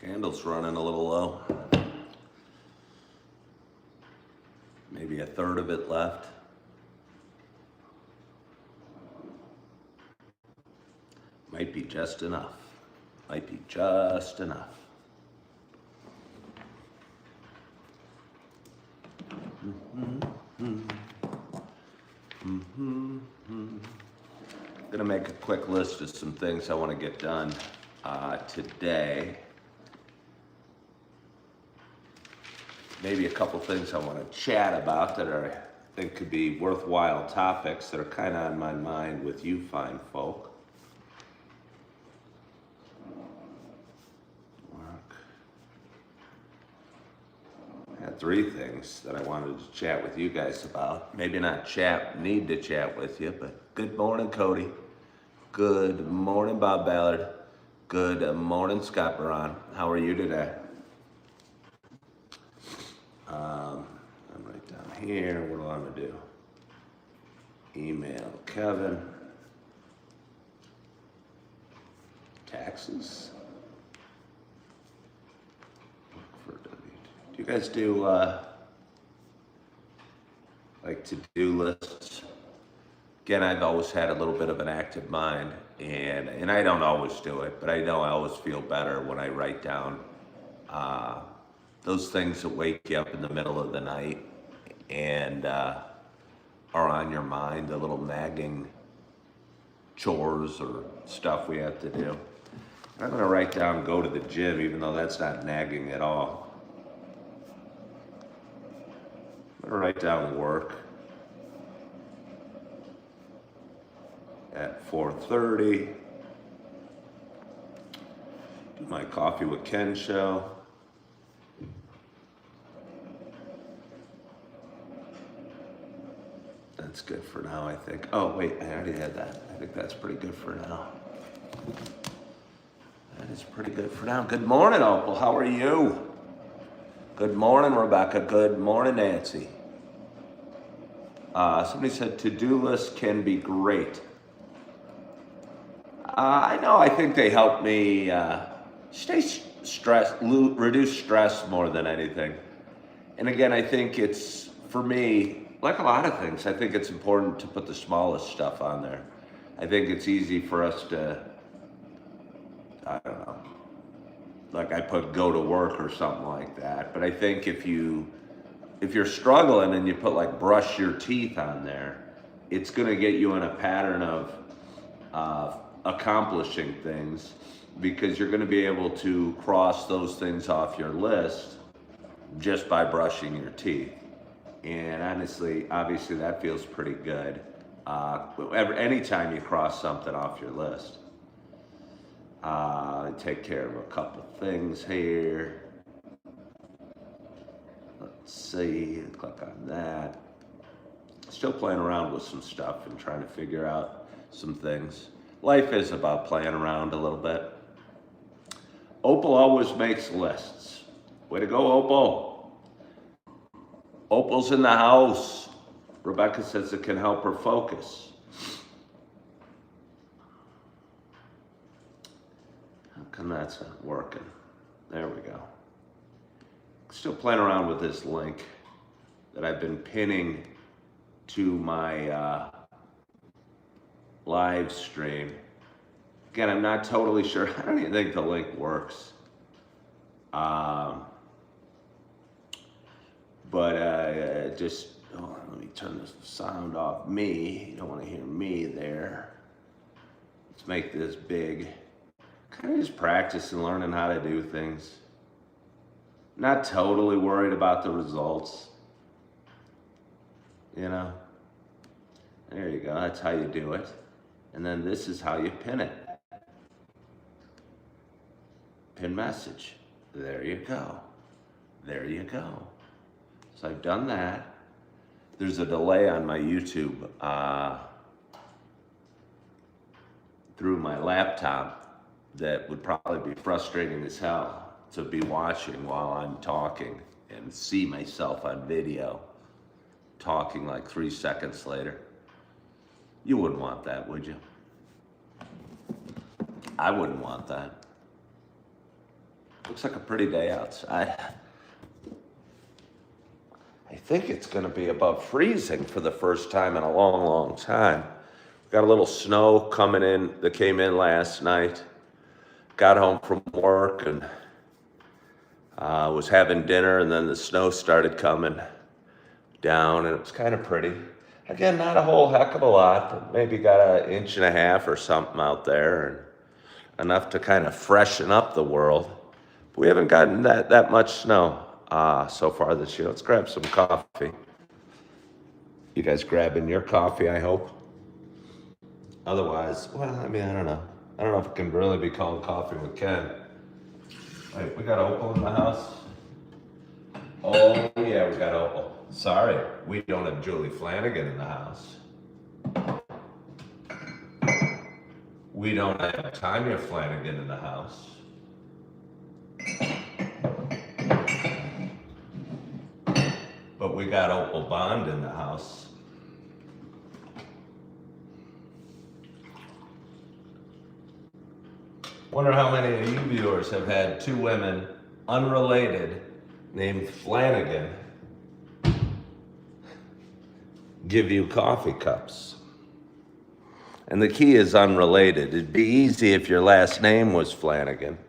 Candle's running a little low. Maybe a third of it left. Might be just enough. Might be just enough. I'm gonna make a quick list of some things I want to get done today. Maybe a couple things I want to chat about that I think could be worthwhile topics that are kind of on my mind with you fine folk. I had three things that I wanted to chat with you guys about. Maybe not need to chat with you, but good morning, Cody. Good morning, Bob Ballard. Good morning, Scott Baran. How are you today? I'm right down here. What do I want to do? Email Kevin. Taxes. For W2. Do you guys do like to-do lists? Again, I've always had a little bit of an active mind, and I don't always do it, but I know I always feel better when I write down those things that wake you up in the middle of the night and are on your mind, the little nagging chores or stuff we have to do. And I'm going to write down go to the gym, even though that's not nagging at all. I'm going to write down work at 4:30. Do my Coffee with Ken show. That's good for now, I think. Oh, wait, I already had that. I think that's pretty good for now. That is pretty good for now. Good morning, Opal. How are you? Good morning, Rebecca. Good morning, Nancy. Somebody said to-do lists can be great. I know, I think they help me stay stressed, reduce stress more than anything. And again, I think it's, for me, like a lot of things, I think it's important to put the smallest stuff on there. I think it's easy for us to, I don't know, like I put go to work or something like that. But I think if you're struggling and you put like brush your teeth on there, it's gonna get you in a pattern of accomplishing things, because you're gonna be able to cross those things off your list just by brushing your teeth. And honestly, obviously that feels pretty good. Anytime you cross something off your list. Take care of a couple things here. Let's see, click on that. Still playing around with some stuff and trying to figure out some things. Life is about playing around a little bit. Opal always makes lists. Way to go, Opal. Opal's in the house. Rebecca says it can help her focus. How come that's not working? There we go. Still playing around with this link that I've been pinning to my live stream. Again, I'm not totally sure. I don't even think the link works. But just, let me turn this sound off. You don't want to hear me there. Let's make this big. Kind of just practicing learning how to do things. Not totally worried about the results. You know? There you go, that's how you do it. And then this is how you pin it. Pin message. There you go. There you go. So I've done that. There's a delay on my YouTube through my laptop that would probably be frustrating as hell to be watching while I'm talking and see myself on video. talking like 3 seconds later. You wouldn't want that, would you? I wouldn't want that. Looks like a pretty day outside. I think it's going to be above freezing for the first time in a long, long time. Got a little snow coming in that came in last night. Got home from work and was having dinner, and then the snow started coming down, and it was kind of pretty. Again, not a whole heck of a lot, but maybe got 1.5 inches or something out there, and enough to kind of freshen up the world. But we haven't gotten that much snow so far this year. Let's grab some coffee. You guys grabbing your coffee, I hope. Otherwise, well, I mean, I don't know. I don't know if it can really be called coffee with Ken. Wait, we got Opal in the house? Oh, yeah, we got Opal. Sorry, we don't have Julie Flanagan in the house. We don't have Tanya Flanagan in the house. But we got Opal Bond in the house. Wonder how many of you viewers have had 2 women, unrelated, named Flanagan, give you coffee cups. And the key is unrelated. It'd be easy if your last name was Flanagan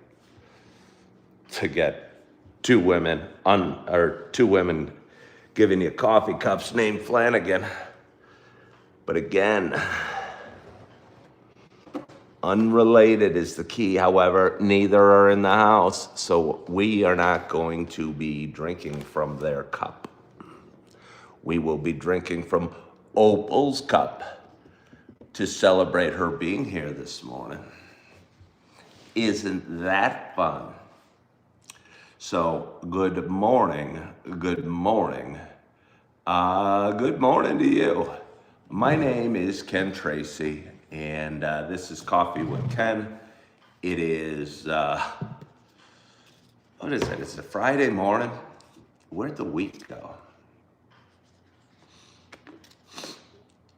to get 2 women, 2 women giving you coffee cups named Flanagan. But again, unrelated is the key. However, neither are in the house, so we are not going to be drinking from their cup. We will be drinking from Opal's cup to celebrate her being here this morning. Isn't that fun? So, good morning, good morning. Good morning to you. My name is Ken Tracy, and this is Coffee with Ken. It is, what is it? It's a Friday morning. Where'd the week go?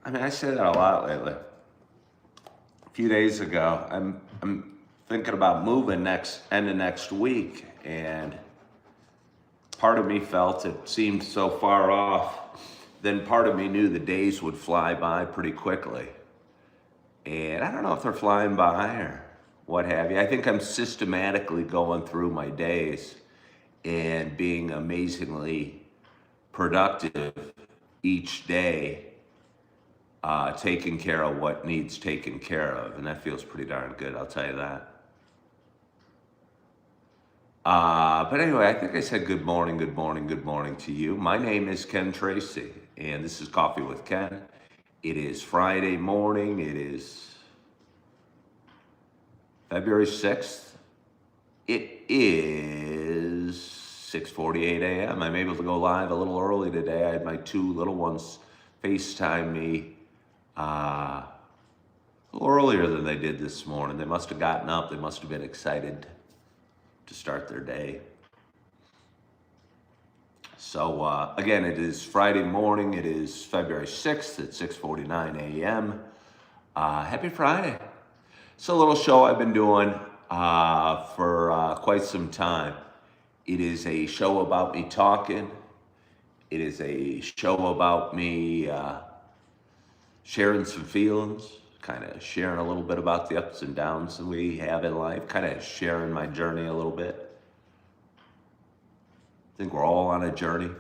I mean, I say that a lot lately. A few days ago, I'm thinking about moving end of next week, and part of me felt it seemed so far off. Then part of me knew the days would fly by pretty quickly. And I don't know if they're flying by or what have you. I think I'm systematically going through my days and being amazingly productive each day, taking care of what needs taken care of. And that feels pretty darn good, I'll tell you that. But anyway, I think I said good morning, good morning, good morning to you. My name is Ken Tracy, and this is Coffee with Ken. It is Friday morning. It is February 6th. It is 6:48 a.m. I'm able to go live a little early today. I had my 2 little ones FaceTime me a little earlier than they did this morning. They must have gotten up. They must have been excited to start their day. So again, it is Friday morning. It is February 6th at 6:49 a.m. Happy Friday. It's a little show I've been doing for quite some time. It is a show about me talking. It is a show about me sharing some feelings, kind of sharing a little bit about the ups and downs that we have in life, kind of sharing my journey a little bit. I think we're all on a journey.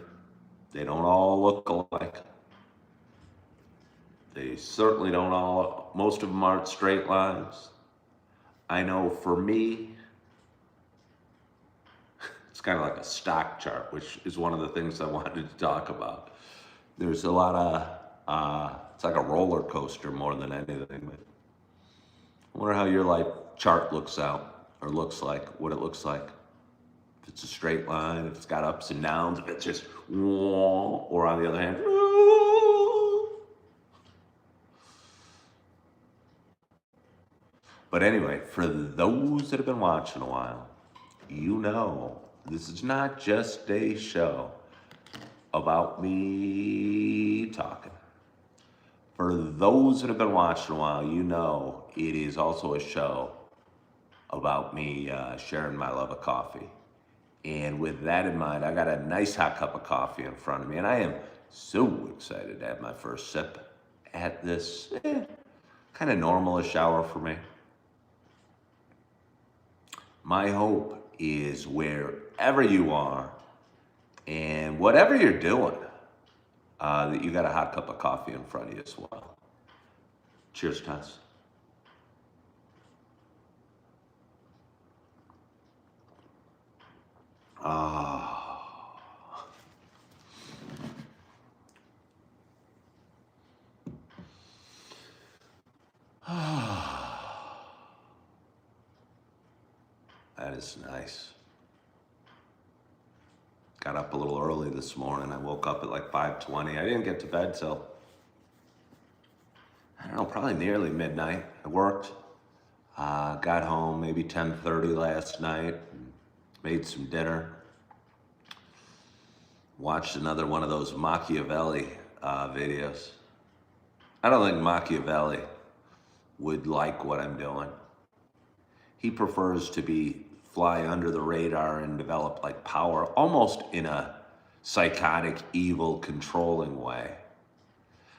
They don't all look alike. They certainly don't all, most of them aren't straight lines. I know for me, it's kind of like a stock chart, which is one of the things I wanted to talk about. There's a lot of, it's like a roller coaster more than anything. But I wonder how your life chart looks like, what it looks like. If it's a straight line, if it's got ups and downs, if it's just, or on the other hand, but anyway, for those that have been watching a while, you know, this is not just a show about me speed talking. For those that have been watching a while, you know it is also a show about me sharing my love of coffee. And with that in mind, I got a nice hot cup of coffee in front of me, and I am so excited to have my first sip at this kind of normal-ish hour for me. My hope is wherever you are and whatever you're doing, that you got a hot cup of coffee in front of you as well. Cheers, Tess. Ah. That is nice. Got up a little early this morning. I woke up at like 5:20. I didn't get to bed till, I don't know, probably nearly midnight. I worked, got home maybe 10:30 last night, made some dinner, watched another one of those Machiavelli videos. I don't think Machiavelli would like what I'm doing. He prefers to fly under the radar and develop like power, almost in a psychotic, evil, controlling way.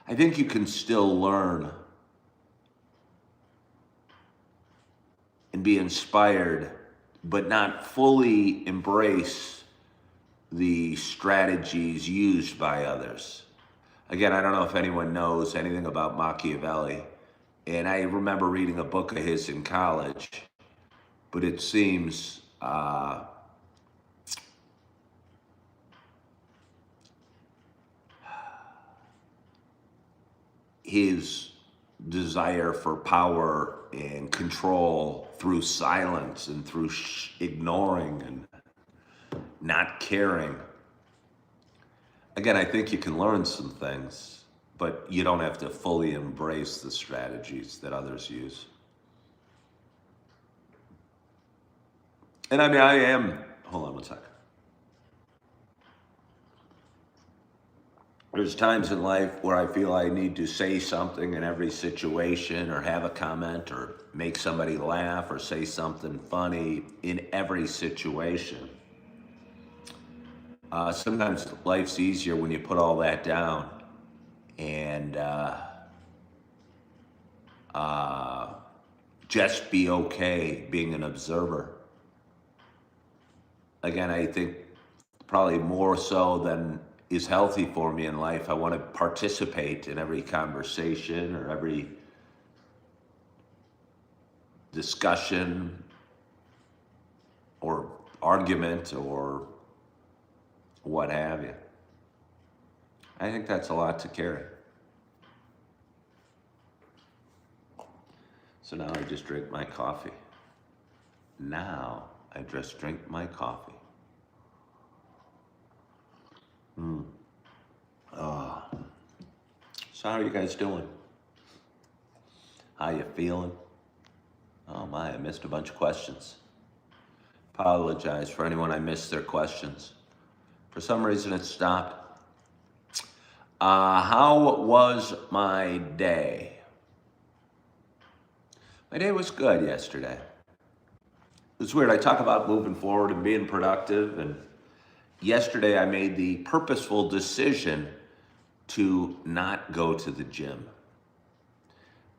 I think you can still learn and be inspired, but not fully embrace the strategies used by others. Again, I don't know if anyone knows anything about Machiavelli, and I remember reading a book of his in college, but it seems his desire for power and control through silence and through ignoring and not caring. Again, I think you can learn some things, but you don't have to fully embrace the strategies that others use. And I mean, hold on one second. There's times in life where I feel I need to say something in every situation, or have a comment, or make somebody laugh, or say something funny in every situation. Sometimes life's easier when you put all that down and just be okay being an observer. Again, I think probably more so than is healthy for me in life, I want to participate in every conversation or every discussion or argument or what have you. I think that's a lot to carry. So now I just drink my coffee. Now I just drink my coffee. So how are you guys doing? How you feeling? Oh my, I missed a bunch of questions. Apologize for anyone I missed their questions. For some reason it stopped. How was my day? My day was good yesterday. It's weird, I talk about moving forward and being productive, and yesterday I made the purposeful decision to not go to the gym.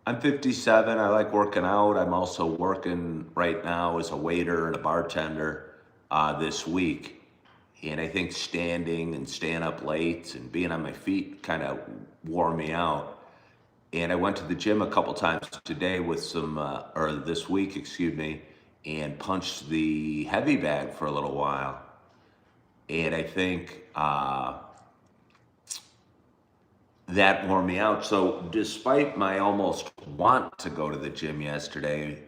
I'm 57, I like working out. I'm also working right now as a waiter and a bartender this week. And I think standing and staying up late and being on my feet kind of wore me out. And I went to the gym a couple times today with or this week, excuse me, and punched the heavy bag for a little while. And I think that wore me out. So despite my almost want to go to the gym yesterday,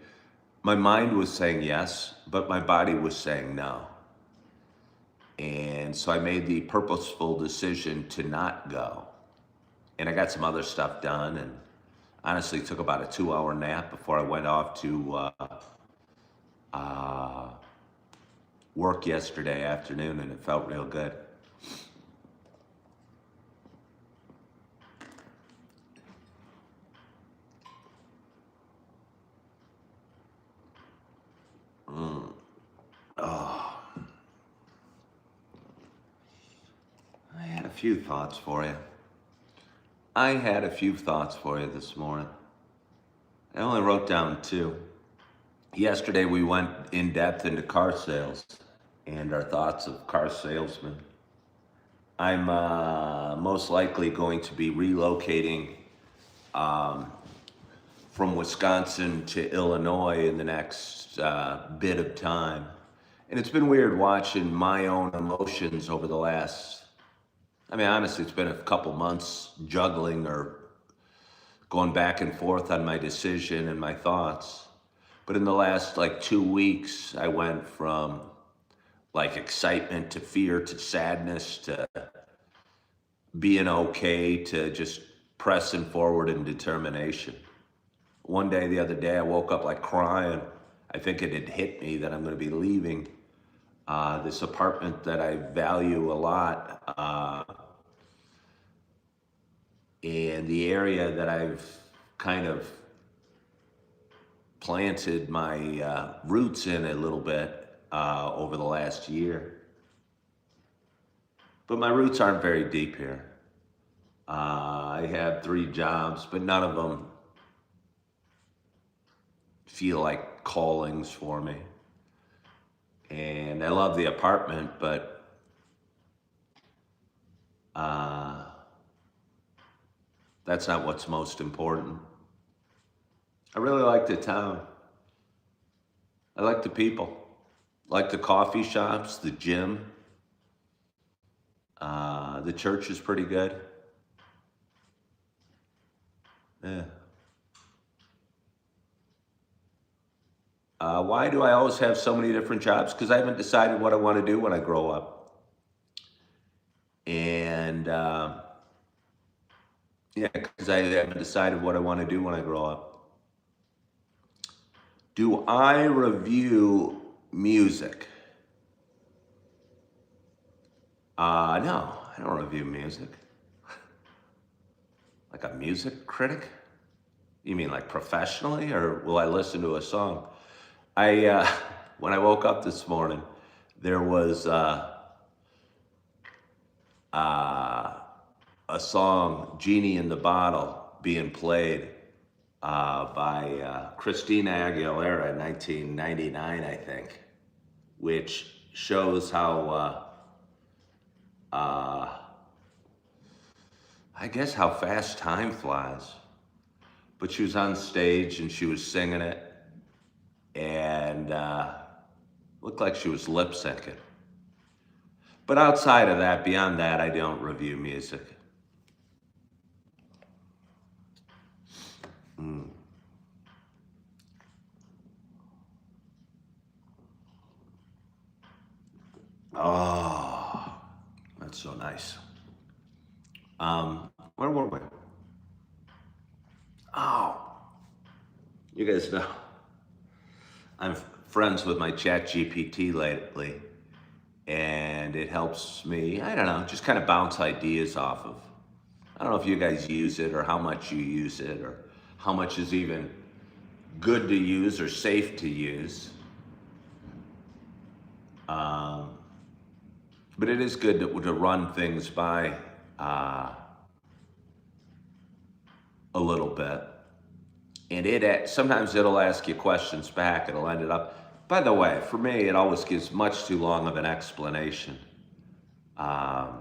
my mind was saying yes, but my body was saying no. And so I made the purposeful decision to not go. And I got some other stuff done, and honestly took about a 2-hour nap before I went off to work yesterday afternoon, and it felt real good. few thoughts for you. I had a few thoughts for you this morning. I only wrote down two. Yesterday we went in depth into car sales and our thoughts of car salesmen. I'm most likely going to be relocating from Wisconsin to Illinois in the next bit of time. And it's been weird watching my own emotions over the last, honestly, it's been a couple months juggling or going back and forth on my decision and my thoughts. But in the last 2 weeks, I went from excitement to fear to sadness to being okay to just pressing forward in determination. One day, the other day, I woke up crying. I think it had hit me that I'm going to be leaving this apartment that I value a lot, and the area that I've kind of planted my roots in a little bit over the last year. But my roots aren't very deep here. I have 3 jobs, but none of them feel like callings for me. And I love the apartment, but that's not what's most important. I really like the town. I like the people. I like the coffee shops, the gym. The church is pretty good. Yeah. Why do I always have so many different jobs? Because I haven't decided what I want to do when I grow up. And because I haven't decided what I want to do when I grow up. Do I review music? No, I don't review music. Like a music critic? You mean professionally, or will I listen to a song? When I woke up this morning, there was a song, Genie in the Bottle, being played by Christina Aguilera in 1999, I think, which shows how, I guess how fast time flies. But she was on stage and she was singing it, and looked like she was lip syncing. But outside of that, beyond that, I don't review music. Oh, that's so nice. Where were we? Oh, you guys know I'm friends with my chat GPT lately, and it helps me, I don't know, just kind of bounce ideas off of. I don't know if you guys use it or how much you use it or how much is even good to use or safe to use. But it is good to run things by a little bit. And sometimes it'll ask you questions back. It'll end it up. By the way, for me, it always gives much too long of an explanation. Much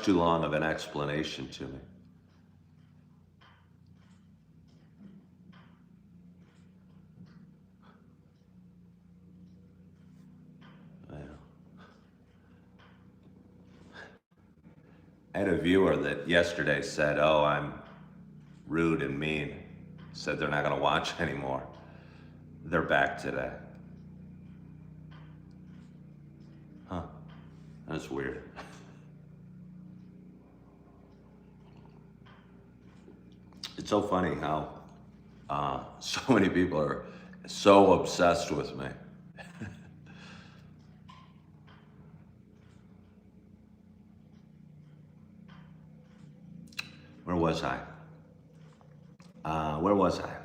too long of an explanation to me. I had a viewer that yesterday said, "Oh, I'm rude and mean." Said they're not going to watch anymore. They're back today. Huh. That's weird. It's so funny how so many people are so obsessed with me. Where was I? Where was I?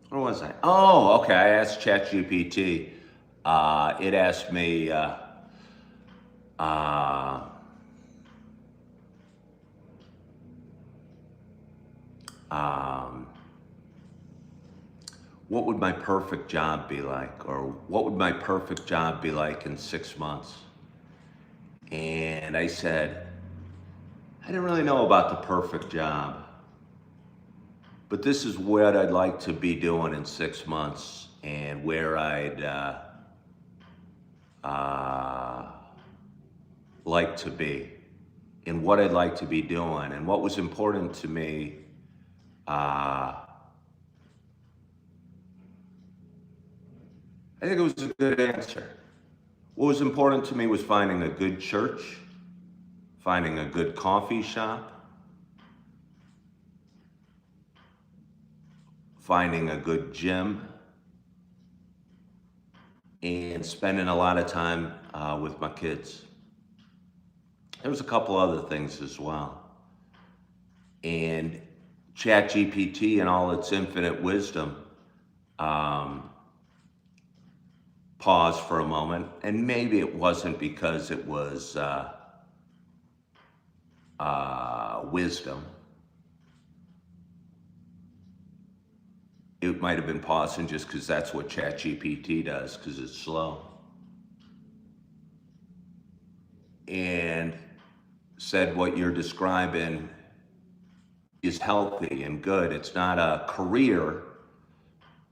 Where was I? Oh, okay. I asked ChatGPT It asked me, uh, um, what would my perfect job be like? Or what would my perfect job be like in 6 months? And I said, I didn't really know about the perfect job, but this is what I'd like to be doing in 6 months and where I'd uh, like to be and what I'd like to be doing. And what was important to me, I think it was a good answer. What was important to me was finding a good church, finding a good coffee shop, finding a good gym, and spending a lot of time with my kids. There was a couple other things as well. And ChatGPT and all its infinite wisdom um, paused for a moment. And maybe it wasn't because it was wisdom. It might have been pausing just because that's what ChatGPT does, because it's slow. And said what you're describing is healthy and good. It's not a career,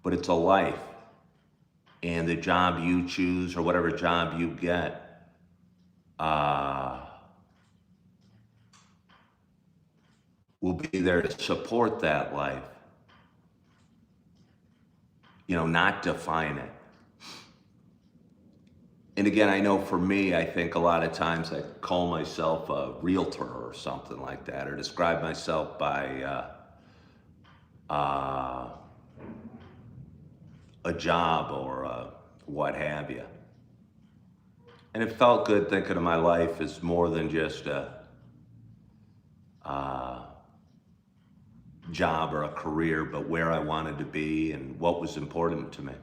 but it's a life. And the job you choose or whatever job you get, will be there to support that life, not define it. And again, I know for me, I think a lot of times I call myself a realtor or something like that, or describe myself by a job or what have you. And it felt good thinking of my life as more than just a job or a career, but where I wanted to be and what was important to me.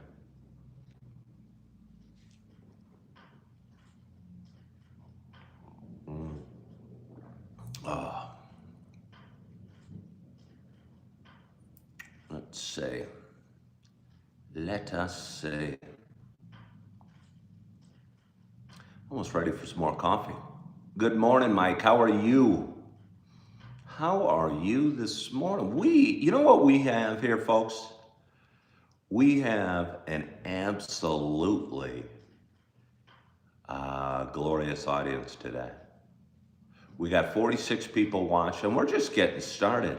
Let's see. Let us see. Almost ready for some more coffee. Good morning, Mike. How are you? How are you this morning? You know what we have here, folks? We have an absolutely glorious audience today. We got 46 people watching. We're just getting started.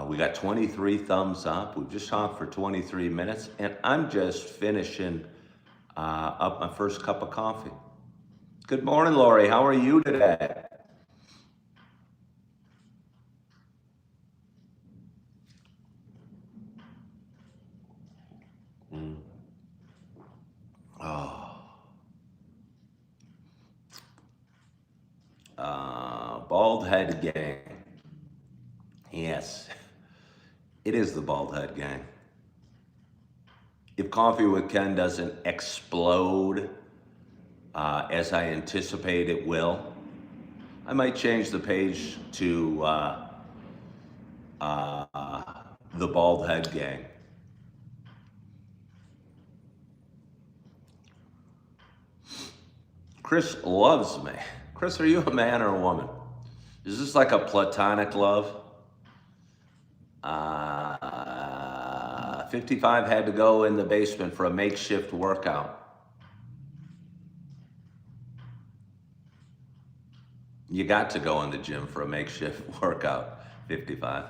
We got 23 thumbs up. We've just talked for 23 minutes, and I'm just finishing up my first cup of coffee. Good morning, Lori. How are you today? Bald Head Gang. Yes, it is the Bald Head Gang. If Coffee with Ken doesn't explode as I anticipate it will, I might change the page to the Bald Head Gang. Chris loves me. Chris, are you a man or a woman? Is this like a platonic love? 55 had to go in the basement for a makeshift workout. You got to go in the gym for a makeshift workout, 55.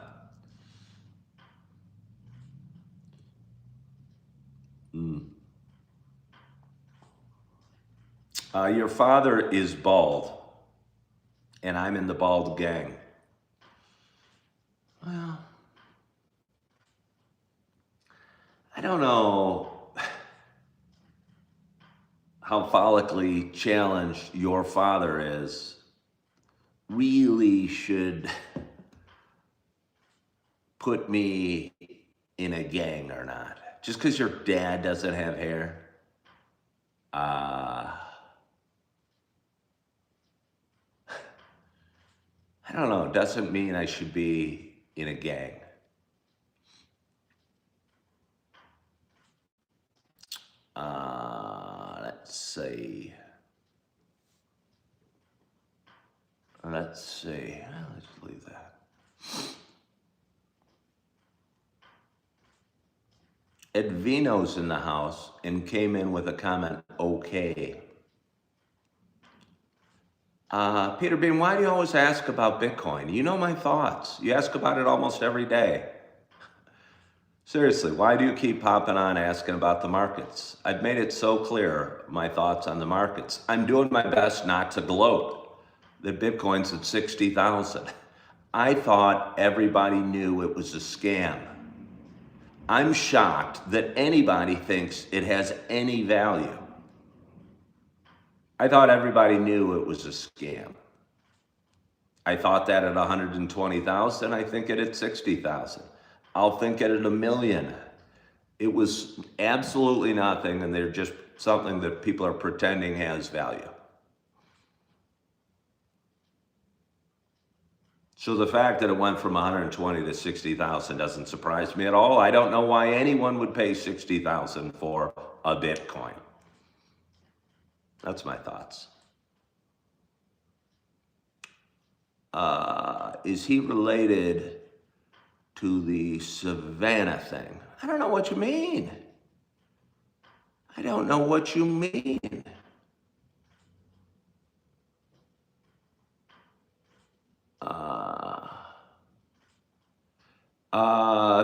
Your father is bald, and I'm in the bald gang. Well, I don't know how follically challenged your father is. Really should put me in a gang or not. Just because your dad doesn't have hair Uh, I don't know. It doesn't mean I should be in a gang. Let's see. Let's see. Let's leave that. Edvino's in the house and came in with a comment, okay. Peter Bean, why do you always ask about Bitcoin? You know my thoughts. You ask about it almost every day. Seriously, why do you keep popping on asking about the markets? I've made it so clear, my thoughts on the markets. I'm doing my best not to gloat that Bitcoin's at 60,000. I thought everybody knew it was a scam. I'm shocked that anybody thinks it has any value. I thought everybody knew it was a scam. I thought that at 120,000, I think it at 60,000. I'll think it at 1 million. It was absolutely nothing, and they're just something that people are pretending has value. So the fact that it went from 120 to 60,000 doesn't surprise me at all. I don't know why anyone would pay 60,000 for a Bitcoin. That's my thoughts. Is he related to the Savannah thing? I don't know what you mean. I don't know what you mean.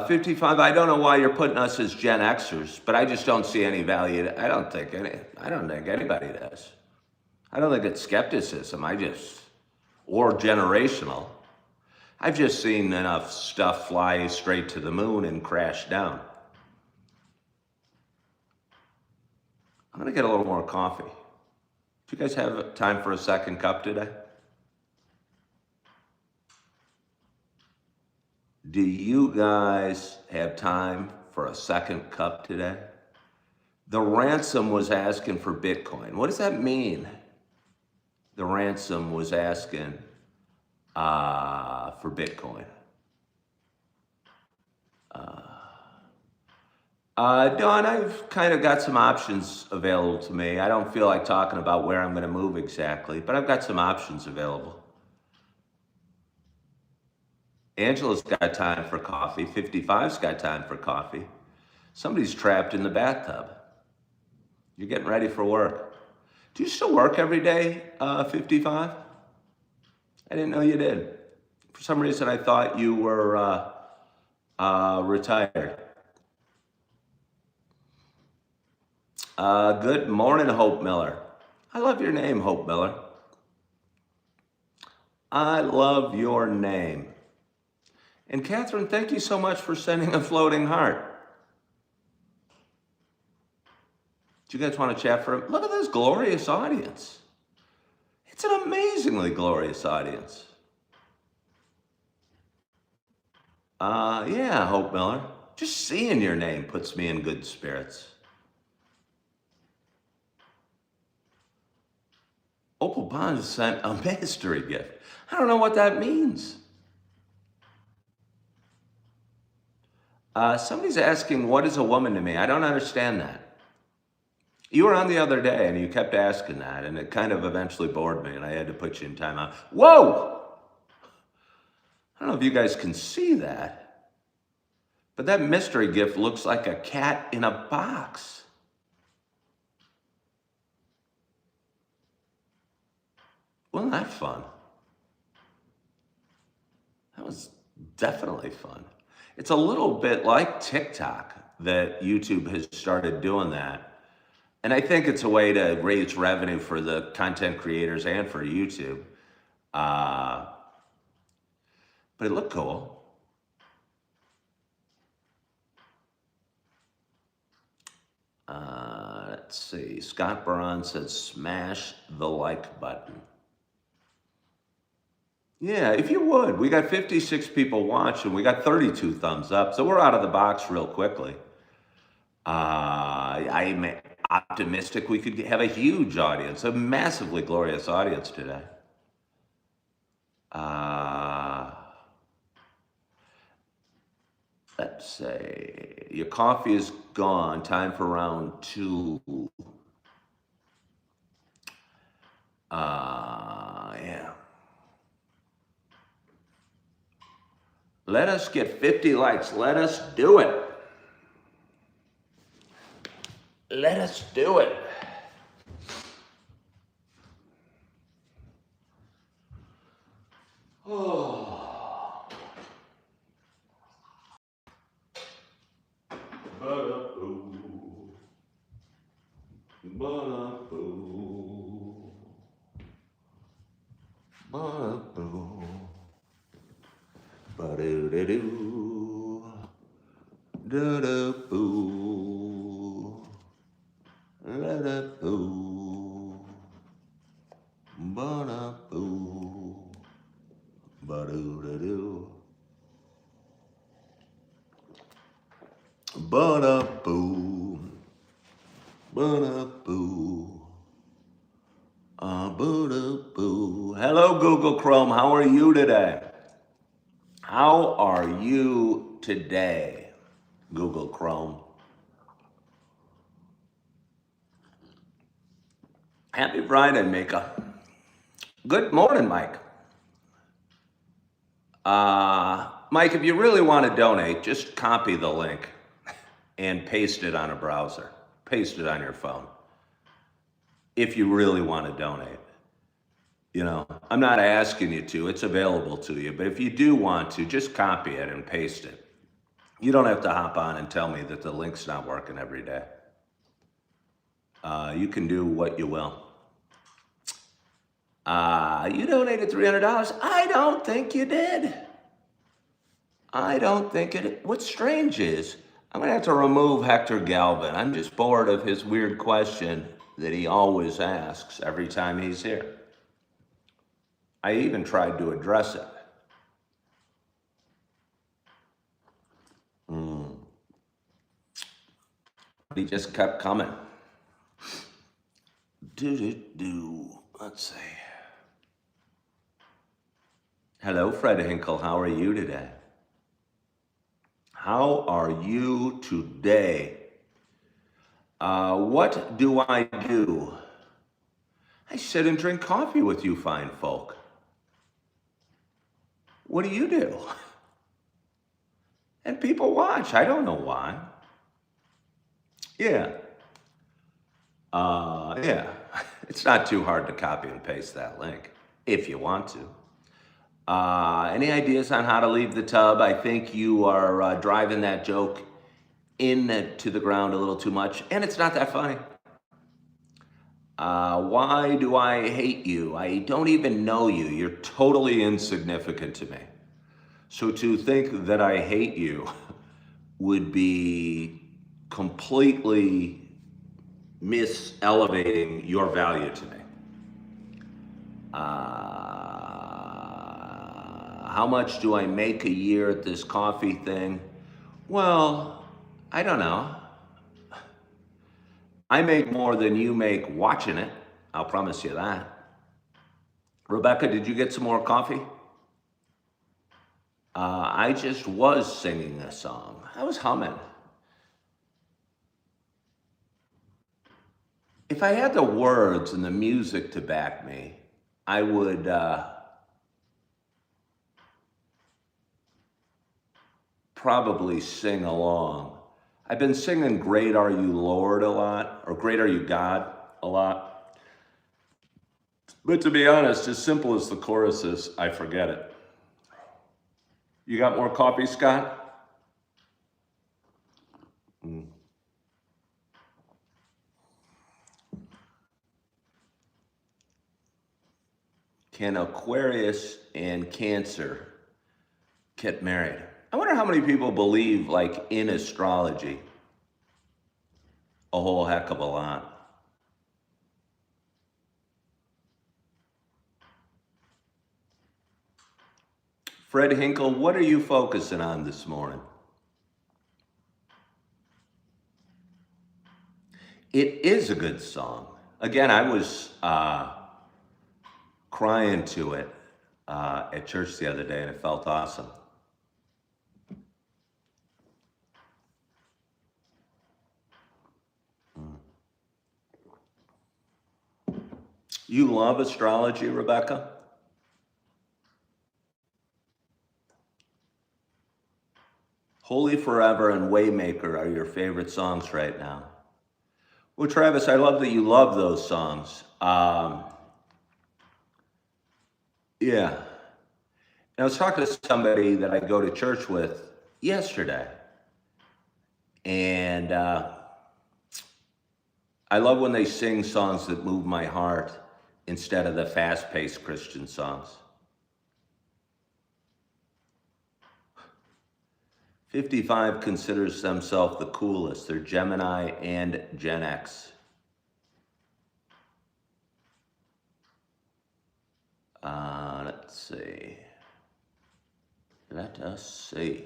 55, I don't know why you're putting us as Gen Xers, but I just don't see any value. I don't think anybody does. I don't think it's skepticism, or generational. I've just seen enough stuff fly straight to the moon and crash down. I'm gonna get a little more coffee. Do you guys have time for a second cup today? Do you guys have time for a second cup today? The ransom was asking for Bitcoin. What does that mean? The ransom was asking for Bitcoin. Don, I've kind of got some options available to me. I don't feel like talking about where I'm going to move exactly, but I've got some options available. Angela's got time for coffee. 55's got time for coffee. Somebody's trapped in the bathtub. You're getting ready for work. Do you still work every day, 55? I didn't know you did. For some reason, I thought you were retired. Good morning, Hope Miller. I love your name, Hope Miller. I love your name. And Catherine, thank you so much for sending a floating heart. Do you guys want to chat for a... Look at this glorious audience. It's an amazingly glorious audience. Yeah, Hope Miller. Just seeing your name puts me in good spirits. Opal Bond sent a mystery gift. I don't know what that means. Somebody's asking, what is a woman to me? I don't understand that. You were on the other day and you kept asking that, and it kind of eventually bored me and I had to put you in timeout. Whoa! I don't know if you guys can see that, but that mystery gift looks like a cat in a box. Wasn't that fun? That was definitely fun. It's a little bit like TikTok that YouTube has started doing that. And I think it's a way to raise revenue for the content creators and for YouTube. But it looked cool. Let's see. Scott Baran says, smash the like button. Yeah, if you would. We got 56 people watching. We got 32 thumbs up. So we're out of the box real quickly. I optimistic we could have a huge audience, a massively glorious audience today. Let's say your coffee is gone. Time for round two. Yeah. Let us get 50 likes. Let us do it. Let us do it. Oh. Ba-da-boo. Ba-da-boo. Ba-da-boo. Ba-do-da-doo. Da-da-boo. La-da-boo. Ba-da-boo. Ba-do-da-doo. Ba-da-boo. Ba-da-boo. Ba-da-boo. Hello, Google Chrome. How are you today? How are you today, Google Chrome? Happy Friday, Mika. Good morning, Mike. Mike, if you really want to donate, just copy the link and paste it on a browser. Paste it on your phone. If you really want to donate. You know, I'm not asking you to, it's available to you, but if you do want to, just copy it and paste it. You don't have to hop on and tell me that the link's not working every day. You can do what you will. You donated $300. I don't think you did. I don't think it. What's strange is, I'm going to have to remove Hector Galvin. I'm just bored of his weird question that he always asks every time he's here. I even tried to address it. But he just kept coming. Let's see. Hello, Fred Hinkle. How are you today? How are you today? What do I do? I sit and drink coffee with you fine folk. What do you do? And people watch. I don't know why. Yeah. Yeah. It's not too hard to copy and paste that link if you want to. Any ideas on how to leave the tub? I think you are driving that joke into the ground a little too much, and it's not that funny. Why do I hate you? I don't even know you. You're totally insignificant to me. So to think that I hate you would be completely mis-elevating your value to me. How much do I make a year at this coffee thing? Well, I don't know. I make more than you make watching it. I'll promise you that. Rebecca, did you get some more coffee? I just was singing a song. I was humming. If I had the words and the music to back me, I would probably sing along. I've been singing Great Are You Lord a lot, or Great Are You God a lot. But to be honest, as simple as the chorus is, I forget it. You got more coffee, Scott? Can Aquarius and Cancer get married? I wonder how many people believe, like, in astrology. A whole heck of a lot. Fred Hinkle, what are you focusing on this morning? It is a good song. Again, I was crying to it at church the other day, and it felt awesome. You love astrology, Rebecca? Holy Forever and Waymaker are your favorite songs right now. Well, Travis, I love that you love those songs. Yeah. And I was talking to somebody that I go to church with yesterday. And I love when they sing songs that move my heart instead of the fast-paced Christian songs. 55 considers themselves the coolest. They're Gemini and Gen X. Let's see. Let us see.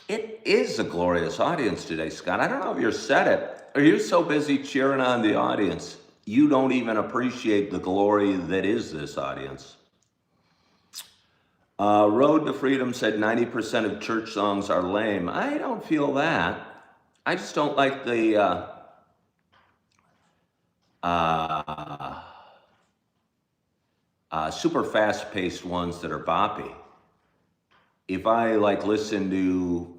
It is a glorious audience today, Scott. I don't know if you said it. Are you so busy cheering on the audience, you don't even appreciate the glory that is this audience? Road to Freedom said 90% of church songs are lame. I don't feel that. I just don't like the super fast-paced ones that are boppy. If I listen to,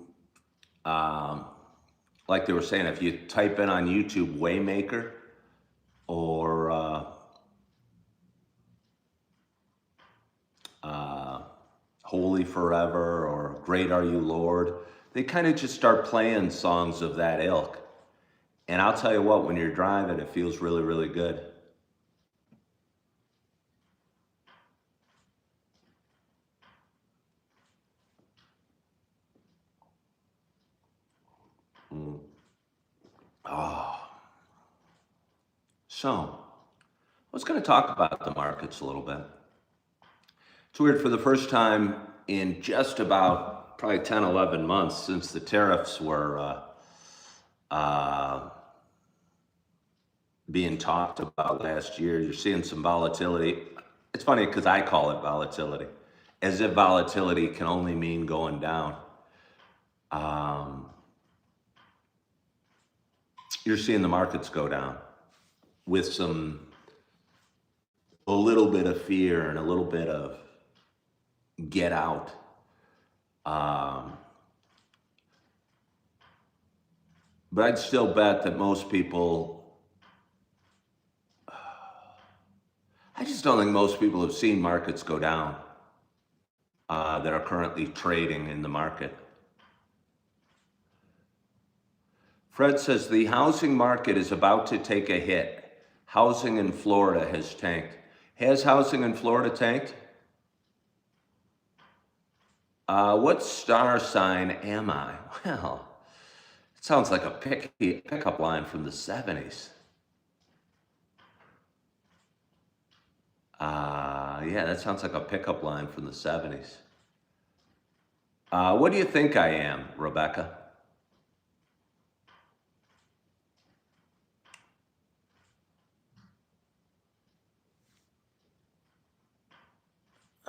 like they were saying, if you type in on YouTube Waymaker or Holy Forever or Great Are You Lord, they kind of just start playing songs of that ilk. And I'll tell you what, when you're driving, it feels really, really good. So, I was going to talk about the markets a little bit. It's weird, for the first time in just about probably 10, 11 months since the tariffs were being talked about last year, you're seeing some volatility. It's funny because I call it volatility, as if volatility can only mean going down. You're seeing the markets go down with a little bit of fear and a little bit of get out. But I'd still bet that most people, I just don't think most people have seen markets go down that are currently trading in the market. Fred says the housing market is about to take a hit. Housing in Florida has tanked. Has housing in Florida tanked? What star sign am I? Well, it sounds like a pickup line from the 70s. Yeah, that sounds like a pickup line from the 70s. What do you think I am, Rebecca?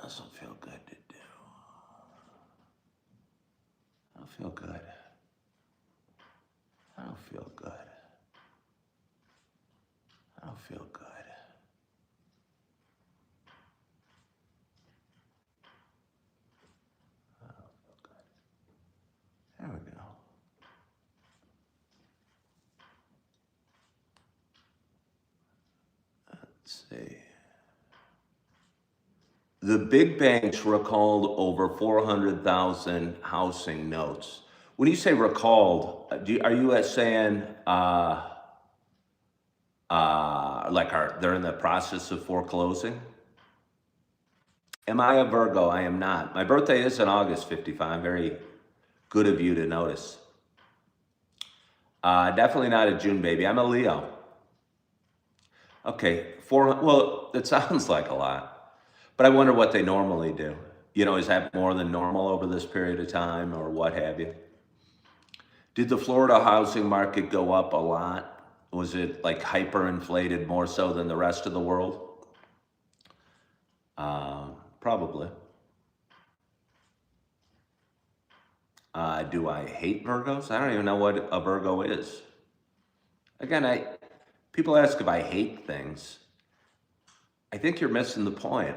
Doesn't feel good to do. I don't feel good. I don't feel good. I don't feel good. I don't feel good. There we go. Let's see. The big banks recalled over 400,000 housing notes. When you say recalled, are you saying they're in the process of foreclosing? Am I a Virgo? I am not. My birthday is in August 55. Very good of you to notice. Definitely not a June baby. I'm a Leo. Okay, well, it sounds like a lot. But I wonder what they normally do. Is that more than normal over this period of time or what have you? Did the Florida housing market go up a lot? Was it like hyperinflated more so than the rest of the world? Probably. Do I hate Virgos? I don't even know what a Virgo is. Again, people ask if I hate things. I think you're missing the point.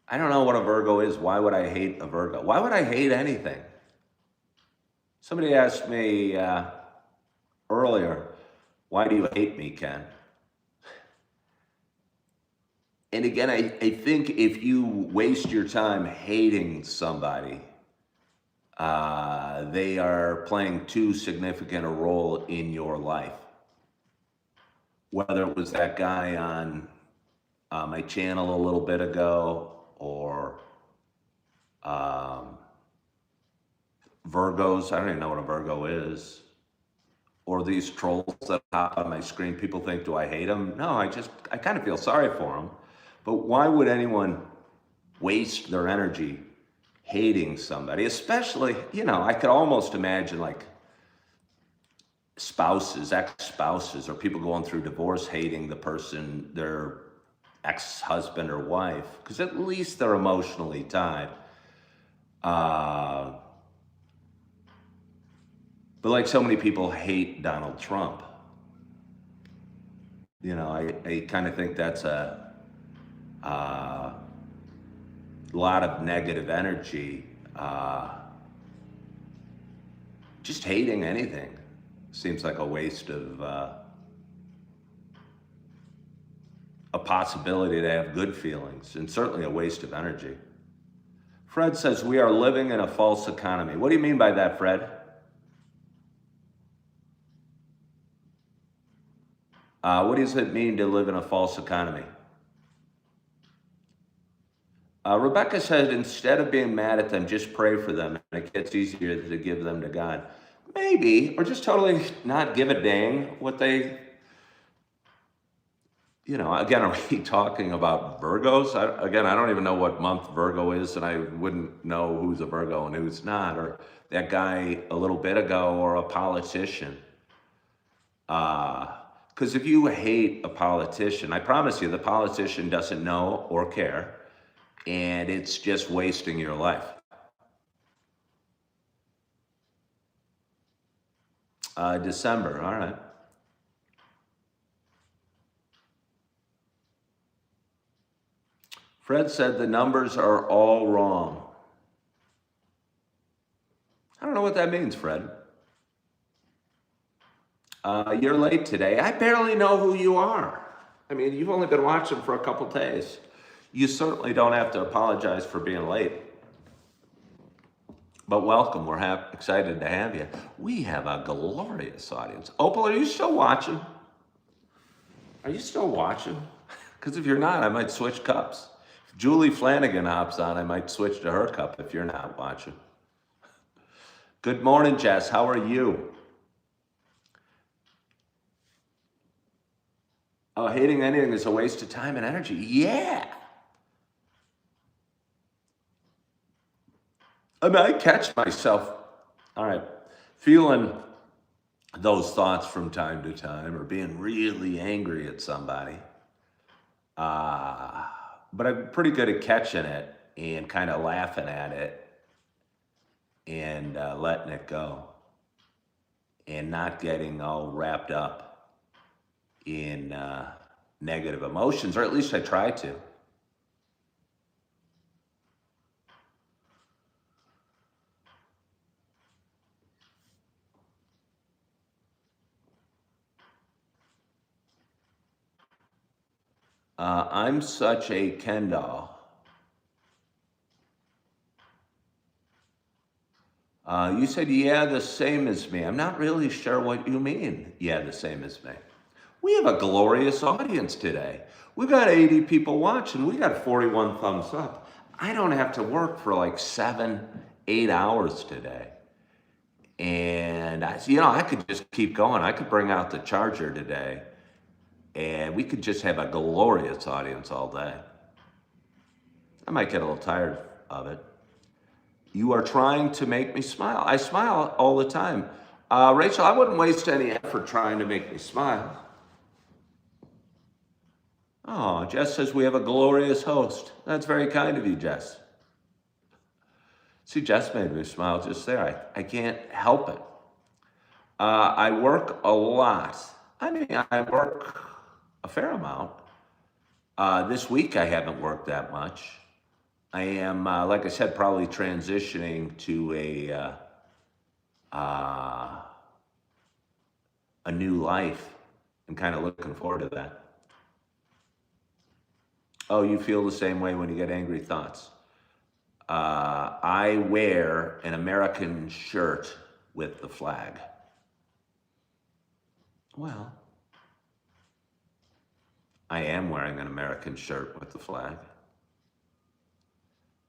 I don't know what a Virgo is. Why would I hate a Virgo? Why would I hate anything? Somebody asked me earlier, why do you hate me, Ken? And again, I think if you waste your time hating somebody, they are playing too significant a role in your life. Whether it was that guy on my channel a little bit ago, or Virgos, I don't even know what a Virgo is, or these trolls that pop on my screen. People think, do I hate them? No, I kind of feel sorry for them. But why would anyone waste their energy hating somebody? Especially, I could almost imagine like spouses, ex-spouses, or people going through divorce hating the person, their ex-husband or wife, because at least they're emotionally tied. But like so many people hate Donald Trump. I kind of think that's a lot of negative energy. Just hating anything seems like a waste of a possibility to have good feelings, and certainly a waste of energy. Fred says, we are living in a false economy. What do you mean by that, Fred? What does it mean to live in a false economy? Rebecca said, instead of being mad at them, just pray for them, and it gets easier to give them to God. Maybe, or just totally not give a dang what they, again, are we talking about Virgos? I don't even know what month Virgo is, and I wouldn't know who's a Virgo and who's not, or that guy a little bit ago, or a politician. Because if you hate a politician, I promise you, the politician doesn't know or care, and it's just wasting your life. December, all right. Fred said the numbers are all wrong. I don't know what that means, Fred. You're late today. I barely know who you are. I mean, you've only been watching for a couple days. You certainly don't have to apologize for being late. But welcome, we're excited to have you. We have a glorious audience. Opal, are you still watching? Are you still watching? Because if you're not, I might switch cups. If Julie Flanagan hops on, I might switch to her cup if you're not watching. Good morning, Jess. How are you? Oh, hating anything is a waste of time and energy. Yeah. I mean, I catch myself, all right, feeling those thoughts from time to time, or being really angry at somebody. But I'm pretty good at catching it and kind of laughing at it and letting it go and not getting all wrapped up in negative emotions, or at least I try to. I'm such a Ken doll. You said, yeah, the same as me. I'm not really sure what you mean, yeah, the same as me. We have a glorious audience today. We got 80 people watching. We got 41 thumbs up. I don't have to work for like 7-8 hours today. And I could just keep going. I could bring out the charger today, and we could just have a glorious audience all day. I might get a little tired of it. You are trying to make me smile. I smile all the time. Rachel, I wouldn't waste any effort trying to make me smile. Oh, Jess says we have a glorious host. That's very kind of you, Jess. See, Jess made me smile just there. I can't help it. I work a lot. I mean, I work a fair amount. This week I haven't worked that much. I am, like I said, probably transitioning to a new life. I'm kind of looking forward to that. Oh, you feel the same way when you get angry thoughts. I wear an American shirt with the flag. Well, I am wearing an American shirt with the flag.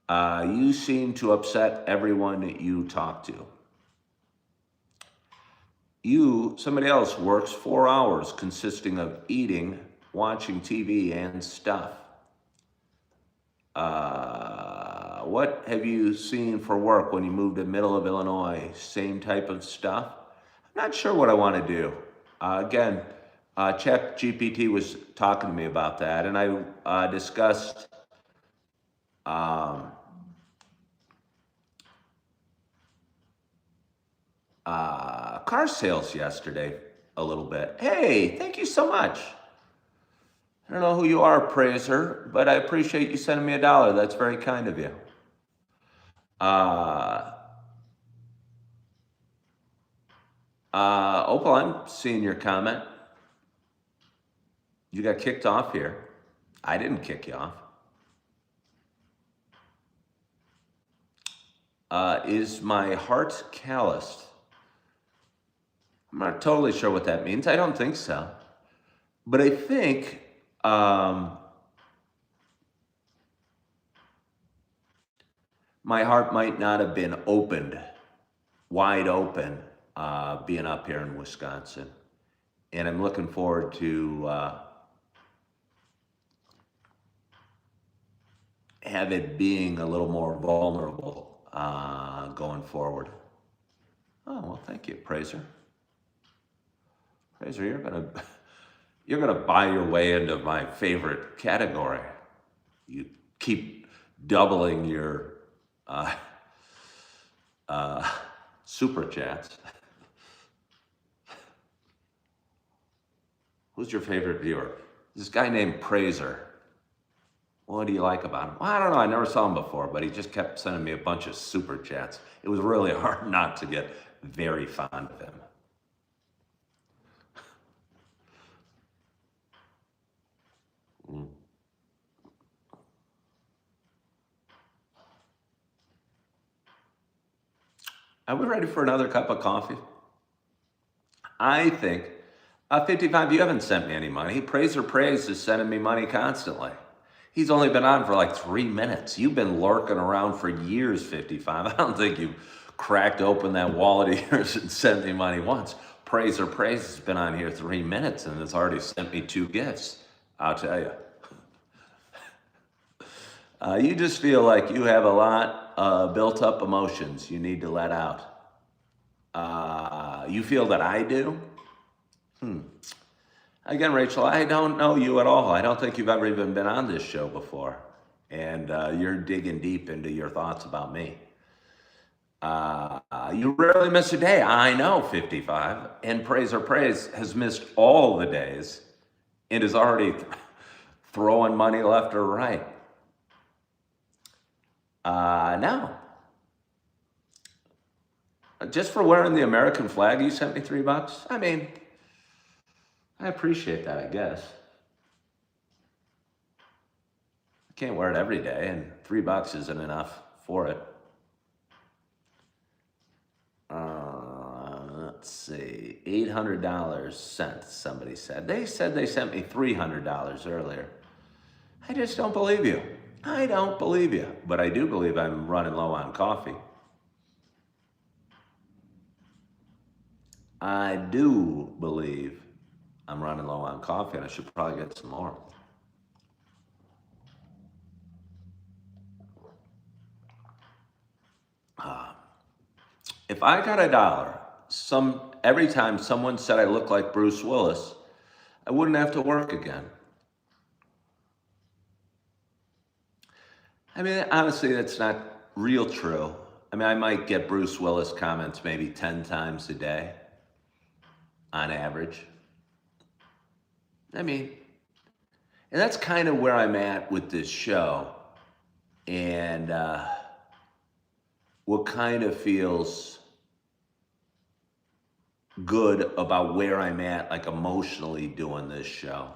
You seem to upset everyone that you talk to. Somebody else works 4 hours consisting of eating, watching TV, and stuff. What have you seen for work when you moved to the middle of Illinois? Same type of stuff? I'm not sure what I want to do. Again, ChatGPT was talking to me about that, and I discussed car sales yesterday a little bit. Hey, thank you so much. I don't know who you are, Praiser, but I appreciate you sending me $1. That's very kind of you. Opal, I'm seeing your comment. You got kicked off here. I didn't kick you off. Is my heart calloused? I'm not totally sure what that means. I don't think so. But I think my heart might not have been opened, wide open, being up here in Wisconsin. And I'm looking forward to have it being a little more vulnerable going forward. Oh, well, thank you, Praiser. Praiser, you're gonna buy your way into my favorite category. You keep doubling your super chats. Who's your favorite viewer? This guy named Praiser. What do you like about him? Well, I don't know. I never saw him before, but he just kept sending me a bunch of super chats. It was really hard not to get very fond of him. Are we ready for another cup of coffee? I think, 55, you haven't sent me any money. Praiser Praise is sending me money constantly. He's only been on for like 3 minutes. You've been lurking around for years, 55. I don't think you've cracked open that wallet of yours and sent me money once. Praiser Praise has been on here 3 minutes and has already sent me 2 gifts. I'll tell you. You just feel like you have a lot of built up emotions you need to let out. You feel that I do? Again, Rachel, I don't know you at all. I don't think you've ever even been on this show before. And you're digging deep into your thoughts about me. You rarely miss a day. I know, 55. And Praiser Praise has missed all the days and is already throwing money left or right. No. Just for wearing the American flag, you sent me $3? I mean, I appreciate that, I guess. I can't wear it every day, and $3 isn't enough for it. Let's see, $800 sent, somebody said. They said they sent me $300 earlier. I just don't believe you. I don't believe you, but I do believe I'm running low on coffee. I do believe I'm running low on coffee, and I should probably get some more. If I got a dollar, every time someone said I look like Bruce Willis, I wouldn't have to work again. I mean, honestly, that's not real true. I mean, I might get Bruce Willis comments maybe 10 times a day on average. I mean, and that's kind of where I'm at with this show. And what kind of feels good about where I'm at, like emotionally doing this show,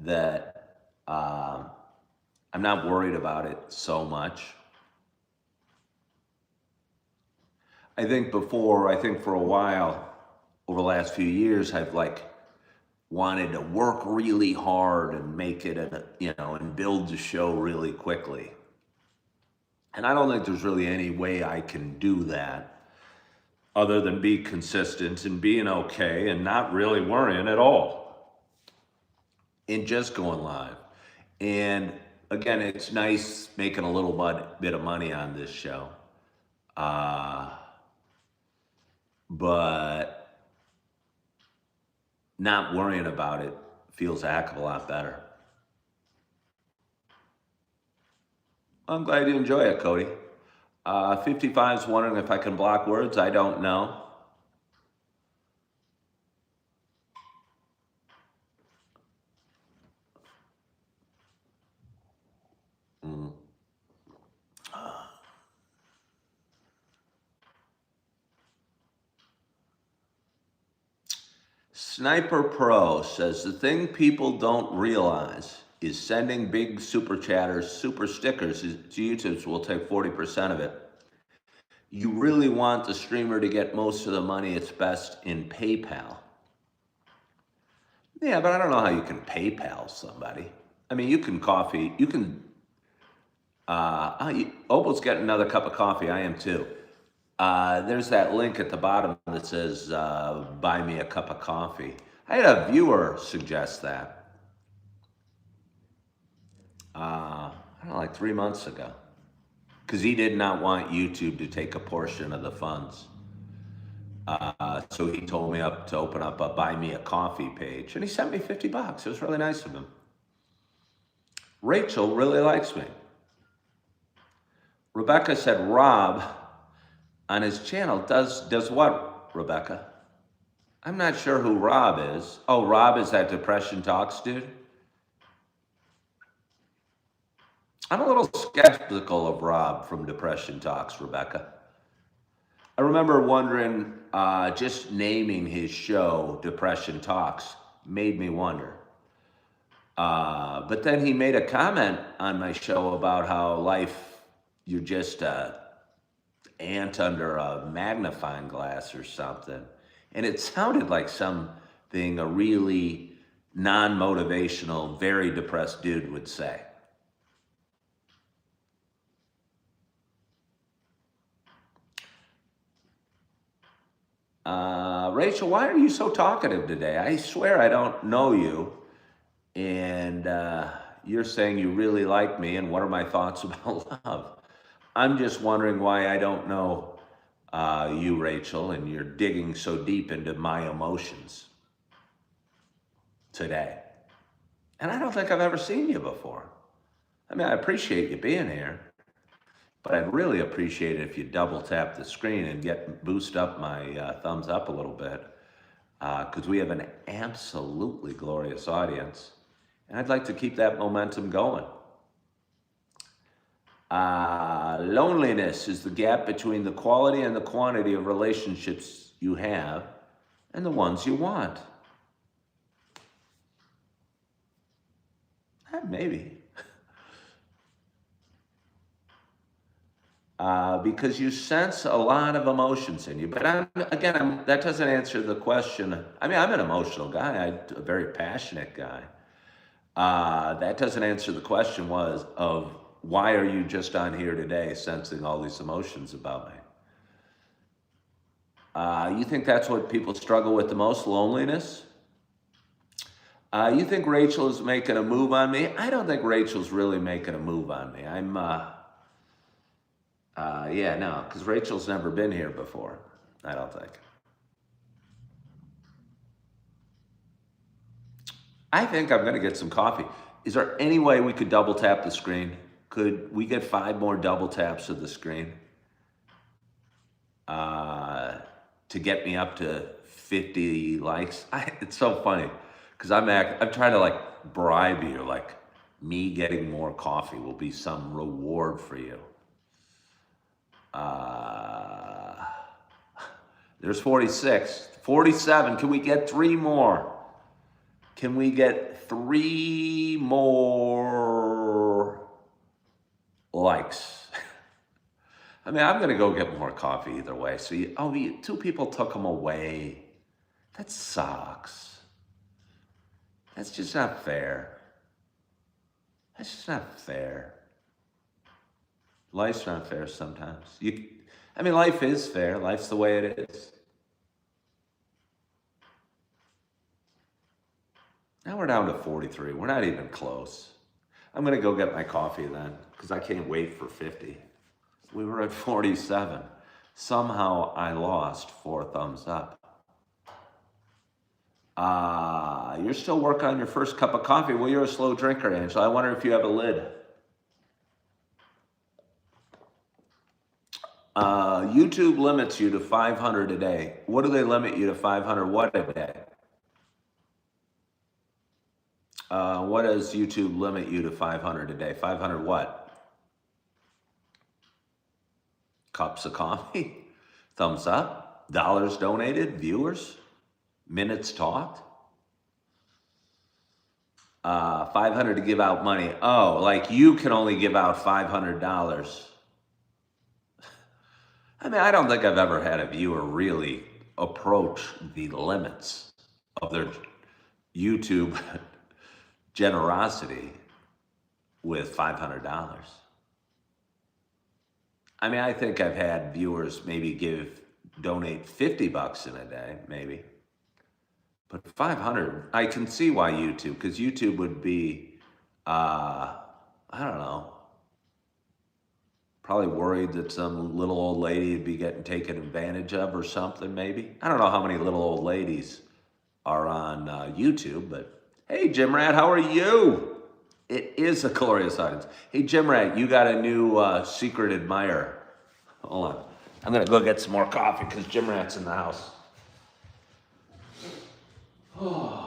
that I'm not worried about it so much. I think for a while, over the last few years, I've like wanted to work really hard and make it, and build the show really quickly. And I don't think there's really any way I can do that other than be consistent and being okay and not really worrying at all and just going live. And again, it's nice making a little bit of money on this show. But not worrying about it feels a heck of a lot better. I'm glad you enjoy it, Cody. 55's wondering if I can block words. I don't know. Sniper Pro says the thing people don't realize is sending big super chatters, super stickers to YouTube will take 40% of it. You really want the streamer to get most of the money, it's best in PayPal. Yeah, but I don't know how you can PayPal somebody. I mean, Opal's getting another cup of coffee, I am too. There's that link at the bottom that says, buy me a cup of coffee. I had a viewer suggest that, I don't know, like 3 months ago, because he did not want YouTube to take a portion of the funds. So he told me to open up a buy me a coffee page, and he sent me $50. It was really nice of him. Rachel really likes me. Rebecca said Rob on his channel does what, Rebecca? I'm not sure who Rob is. Oh, Rob is that Depression Talks dude? I'm a little skeptical of Rob from Depression Talks, Rebecca. I remember wondering, just naming his show, Depression Talks, made me wonder. But then he made a comment on my show about how life, you're just an ant under a magnifying glass or something. And it sounded like something a really non-motivational, very depressed dude would say. Rachel, why are you so talkative today? I swear I don't know you. And you're saying you really like me, and what are my thoughts about love? I'm just wondering why I don't know you, Rachel, and you're digging so deep into my emotions today. And I don't think I've ever seen you before. I mean, I appreciate you being here, but I'd really appreciate it if you double tap the screen and boost up my thumbs up a little bit, because we have an absolutely glorious audience, and I'd like to keep that momentum going. Loneliness is the gap between the quality and the quantity of relationships you have and the ones you want. Maybe. Because you sense a lot of emotions in you. But that doesn't answer the question. I mean, I'm an emotional guy. I'm a very passionate guy. That doesn't answer the question of why are you just on here today sensing all these emotions about me? You think that's what people struggle with the most, loneliness? You think Rachel is making a move on me? I don't think Rachel's really making a move on me. Yeah, no, because Rachel's never been here before, I don't think. I think I'm going to get some coffee. Is there any way we could double tap the screen? Could we get 5 more double taps of the screen uh, to get me up to 50 likes? It's so funny because I'm trying to like bribe you, like me getting more coffee will be some reward for you. Uh, there's 46, 47. Can we get 3 more? Can we get 3 more likes? I mean, I'm gonna go get more coffee either way. So, 2 people took them away. That sucks. That's just not fair. That's just not fair. Life's not fair sometimes. Life is fair. Life's the way it is. Now we're down to 43. We're not even close. I'm gonna go get my coffee then, because I can't wait for 50. We were at 47. Somehow I lost 4 thumbs up. You're still working on your first cup of coffee. Well, you're a slow drinker, Angela. I wonder if you have a lid. YouTube limits you to 500 a day. What do they limit you to 500 what a day? What does YouTube limit you to 500 a day? 500 what? Cups of coffee? Thumbs up? Dollars donated? Viewers? Minutes talked? 500 to give out money. Oh, like you can only give out $500. I don't think I've ever had a viewer really approach the limits of their YouTube generosity with $500. I think I've had viewers maybe donate $50 in a day, maybe. But 500, I can see why YouTube, because YouTube would be, I don't know, probably worried that some little old lady would be getting taken advantage of or something, maybe. I don't know how many little old ladies are on YouTube, but hey, Jim Rat, how are you? It is a glorious audience. Hey, Jim Rat, you got a new secret admirer. Hold on. I'm going to go get some more coffee because Jim Rat's in the house. Oh.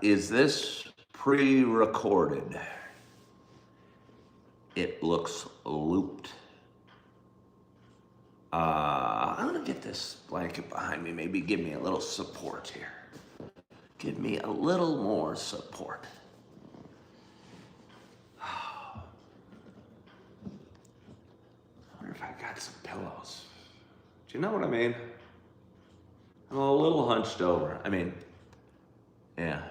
Is this pre-recorded? It looks looped. I'm gonna get this blanket behind me, maybe give me a little support here. Give me a little more support. I wonder if I got some pillows. Do you know what I mean? I'm a little hunched over. Yeah.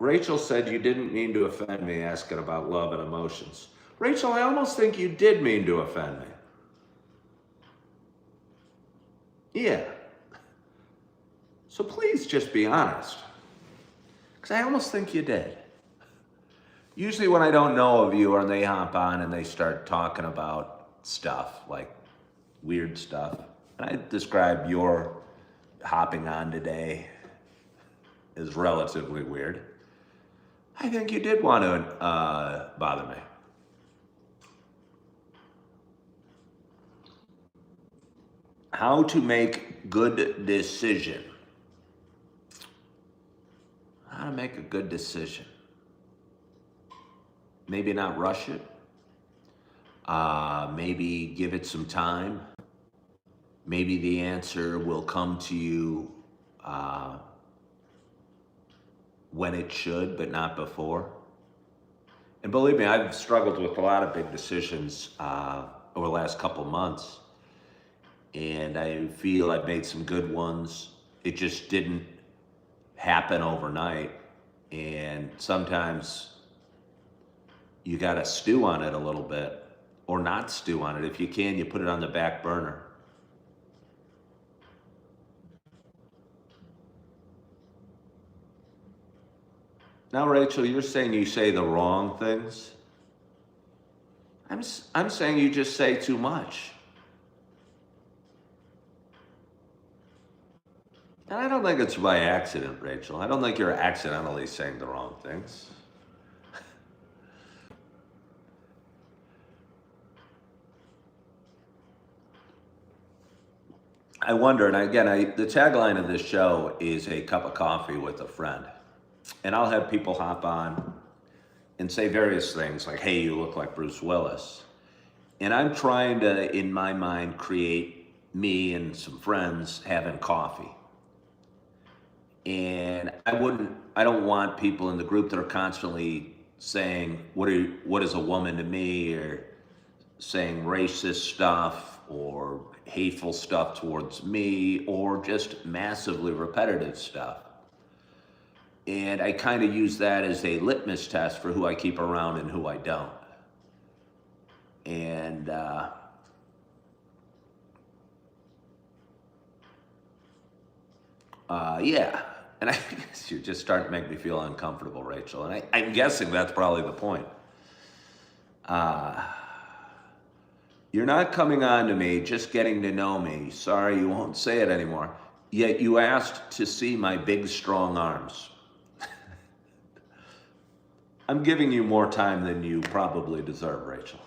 Rachel said you didn't mean to offend me asking about love and emotions. Rachel, I almost think you did mean to offend me. Yeah. So please just be honest. Because I almost think you did. Usually when I don't know a viewer and they hop on and they start talking about stuff, like weird stuff, and I describe your hopping on today as relatively weird, I think you did want to bother me. How to make good decision. How to make a good decision. Maybe not rush it. Maybe give it some time. Maybe the answer will come to you when it should, but not before. And believe me, I've struggled with a lot of big decisions over the last couple months. And I feel I've made some good ones it just didn't happen overnight. And sometimes you got to stew on it a little bit, or not stew on it. If you can, you put it on the back burner. Now, Rachel, you're saying you say the wrong things. I'm saying you just say too much. And I don't think it's by accident, Rachel. I don't think you're accidentally saying the wrong things. I wonder, and again, the tagline of this show is a cup of coffee with a friend. And I'll have people hop on and say various things like, hey, you look like Bruce Willis. And I'm trying to, in my mind, create me and some friends having coffee. And I don't want people in the group that are constantly saying, what is a woman to me, or saying racist stuff or hateful stuff towards me, or just massively repetitive stuff. And I kind of use that as a litmus test for who I keep around and who I don't. And yeah, and I guess you're just starting to make me feel uncomfortable, Rachel. And I'm guessing that's probably the point. You're not coming on to me, just getting to know me. Sorry, you won't say it anymore. Yet you asked to see my big, strong arms. I'm giving you more time than you probably deserve, Rachel.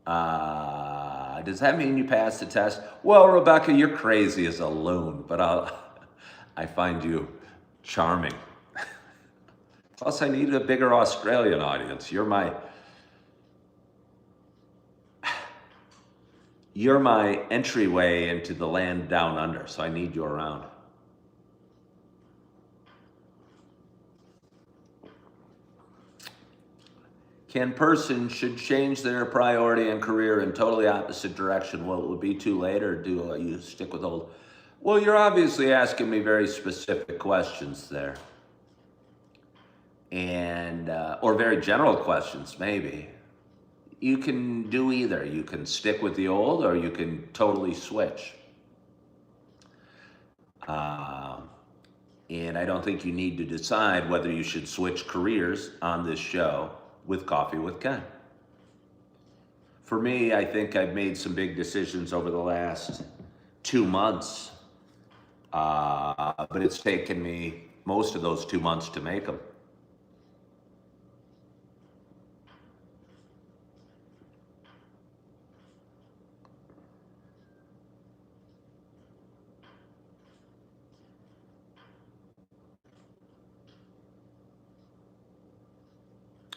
Does that mean you passed the test? Well, Rebecca, you're crazy as a loon, but I find you charming. Plus, I need a bigger Australian audience. You're my entryway into the land down under, so I need you around. Person should change their priority and career in totally opposite direction? Well, it would be too late, or do you stick with old? Well, you're obviously asking me very specific questions there. And, or very general questions, maybe. You can do either. You can stick with the old, or you can totally switch. And I don't think you need to decide whether you should switch careers on this show with Coffee with Ken. For me, I think I've made some big decisions over the last 2 months, but it's taken me most of those 2 months to make them.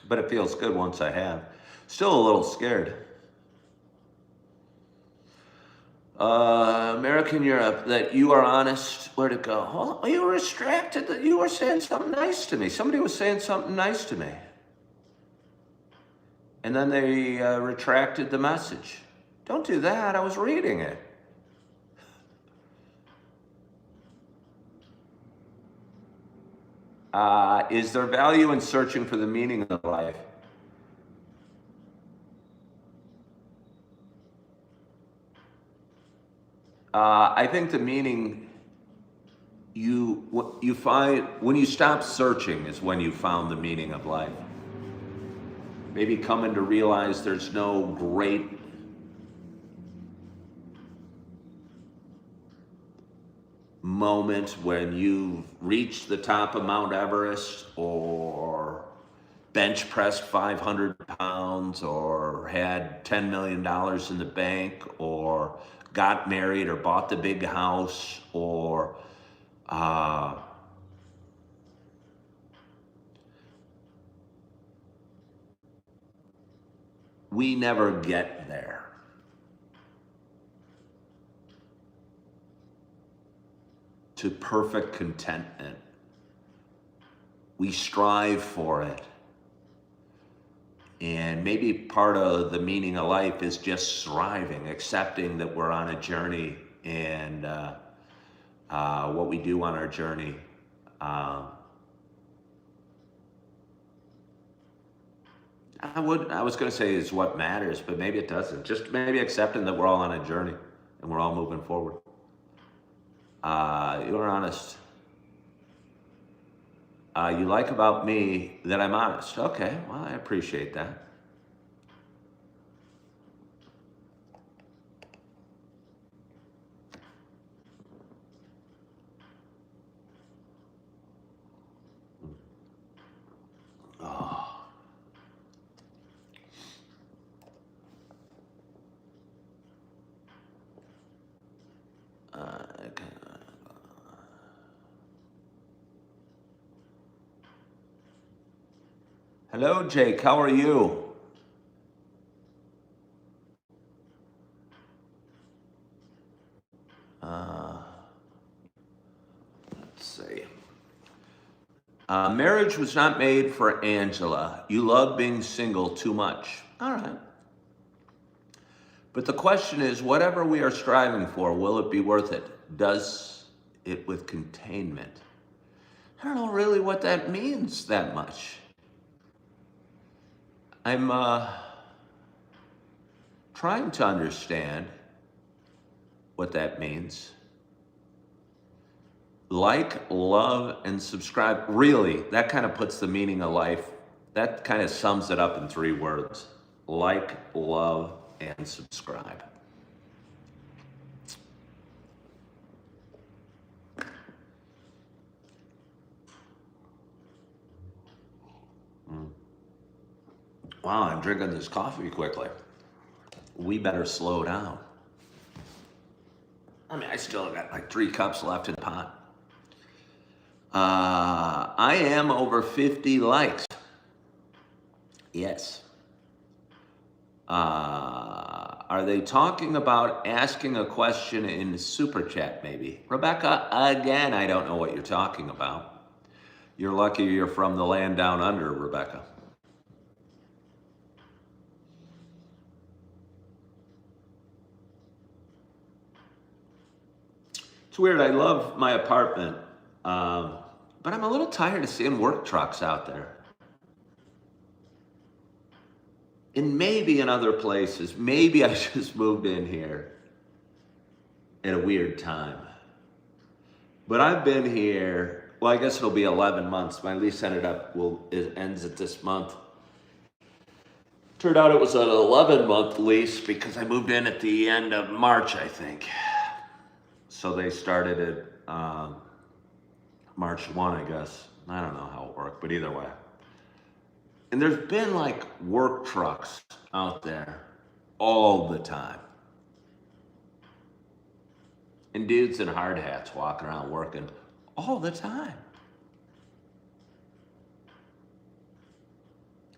But it feels good once I have. Still a little scared. American Europe, that you are honest. Where'd it go? Oh, you were distracted. That you were saying something nice to me. Somebody was saying something nice to me. And then they retracted the message. Don't do that. I was reading it. Is there value in searching for the meaning of life? I think the meaning you find when you stop searching is when you found the meaning of life. Maybe coming to realize there's no great moment when you've reached the top of Mount Everest, or bench pressed 500 pounds, or had $10 million in the bank, or got married, or bought the big house, or we never get there. To perfect contentment. We strive for it. And maybe part of the meaning of life is just thriving, accepting that we're on a journey, and what we do on our journey. I was going to say is what matters, but maybe it doesn't. Just maybe accepting that we're all on a journey and we're all moving forward. You're honest. You like about me that I'm honest. Okay, well, I appreciate that. Oh. Okay. Hello, Jake. How are you? Let's see. Marriage was not made for Angela. You love being single too much. All right. But the question is, whatever we are striving for, will it be worth it? Does it with containment? I don't know really what that means that much. I'm trying to understand what that means. Like, love, and subscribe. Really, that kind of puts the meaning of life, that kind of sums it up in 3 words. Like, love, and subscribe. Wow, I'm drinking this coffee quickly. We better slow down. I mean, I still got like 3 cups left in the pot. I am over 50 likes. Yes. Are they talking about asking a question in the super chat maybe? Rebecca, again, I don't know what you're talking about. You're lucky you're from the land down under, Rebecca. It's weird, I love my apartment, but I'm a little tired of seeing work trucks out there. And maybe in other places, maybe I just moved in here at a weird time. But I've been here, well, I guess it'll be 11 months. My lease it ends at this month. Turned out it was an 11-month lease because I moved in at the end of March, I think. So they started at March 1, I guess. I don't know how it worked, but either way. And there's been like work trucks out there all the time. And dudes in hard hats walking around working all the time.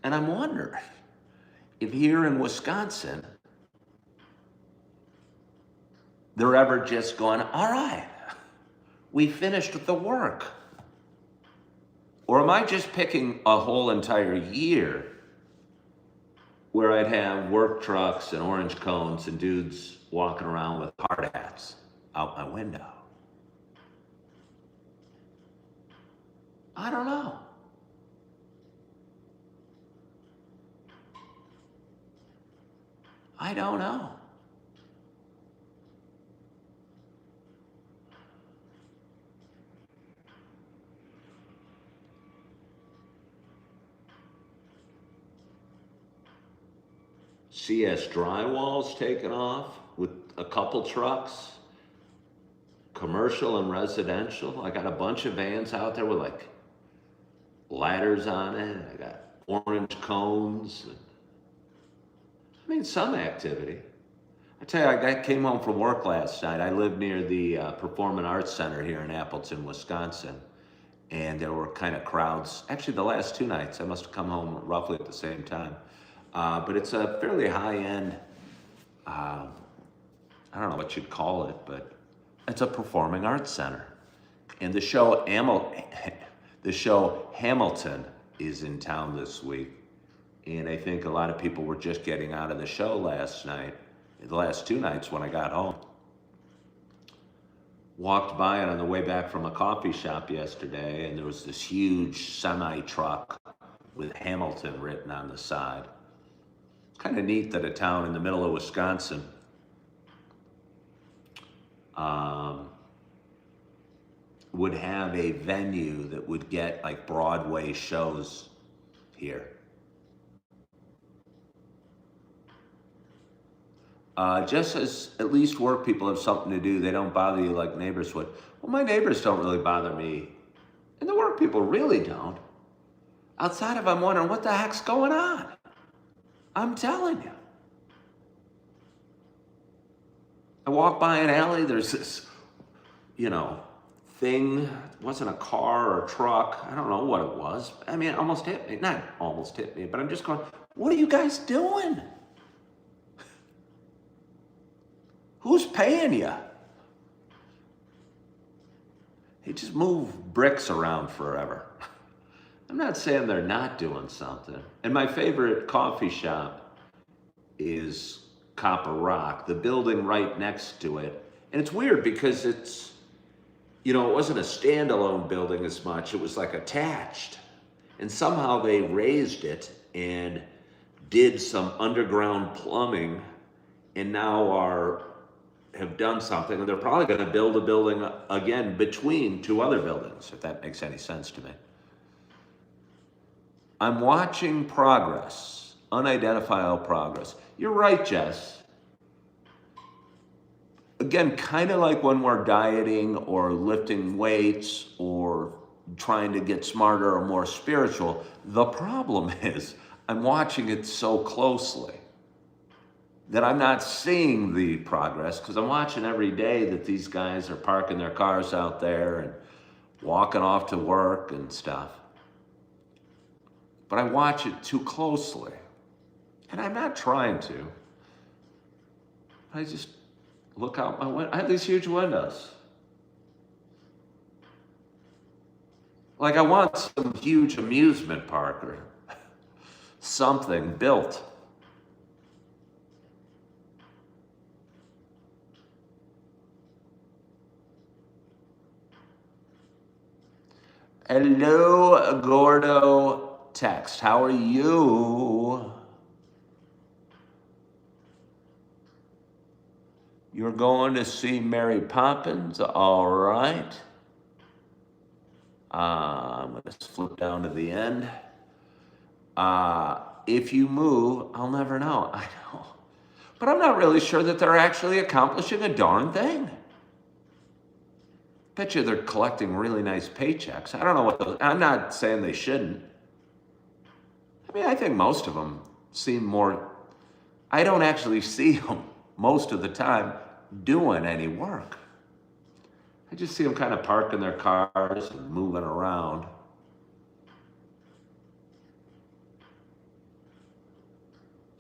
And I'm wondering if here in Wisconsin, they're ever just going, all right, we finished the work. Or am I just picking a whole entire year where I'd have work trucks and orange cones and dudes walking around with hard hats out my window? I don't know. I don't know. CS Drywall's taken off with a couple trucks, commercial and residential. I got a bunch of vans out there with like ladders on it. I got orange cones. I mean, some activity. I tell you, I came home from work last night. I live near the Performing Arts Center here in Appleton, Wisconsin. And there were kind of crowds. Actually, the last 2 nights, I must have come home roughly at the same time. But it's a fairly high-end, I don't know what you'd call it, but it's a performing arts center. And the show Hamilton is in town this week. And I think a lot of people were just getting out of the show last night, the last 2 nights when I got home. Walked by it on the way back from a coffee shop yesterday, and there was this huge semi truck with Hamilton written on the side. It's kind of neat that a town in the middle of Wisconsin would have a venue that would get like Broadway shows here. Just as at least work people have something to do, they don't bother you like neighbors would. Well, my neighbors don't really bother me, and the work people really don't. Outside of I'm wondering what the heck's going on. I'm telling you. I walk by an alley, there's this, thing. It wasn't a car or a truck. I don't know what it was. I mean, it almost hit me. Not almost hit me, but I'm just going, what are you guys doing? Who's paying you? They just move bricks around forever. I'm not saying they're not doing something. And my favorite coffee shop is Copper Rock, the building right next to it. And it's weird because it's, it wasn't a standalone building as much. It was like attached. And somehow they raised it and did some underground plumbing and now have done something. And they're probably going to build a building again between two other buildings, if that makes any sense to me. I'm watching progress, unidentifiable progress. You're right, Jess. Again, kind of like when we're dieting or lifting weights or trying to get smarter or more spiritual, the problem is I'm watching it so closely that I'm not seeing the progress because I'm watching every day that these guys are parking their cars out there and walking off to work and stuff. But I watch it too closely. And I'm not trying to. I just look out my window. I have these huge windows. Like I want some huge amusement park or something built. Hello, Gordo Text. How are you? You're going to see Mary Poppins? All right. I'm going to flip down to the end. If you move, I'll never know. I know. But I'm not really sure that they're actually accomplishing a darn thing. Bet you they're collecting really nice paychecks. I don't know what those, I'm not saying they shouldn't. I mean, I think most of them seem more, I don't actually see them most of the time doing any work. I just see them kind of parking their cars and moving around.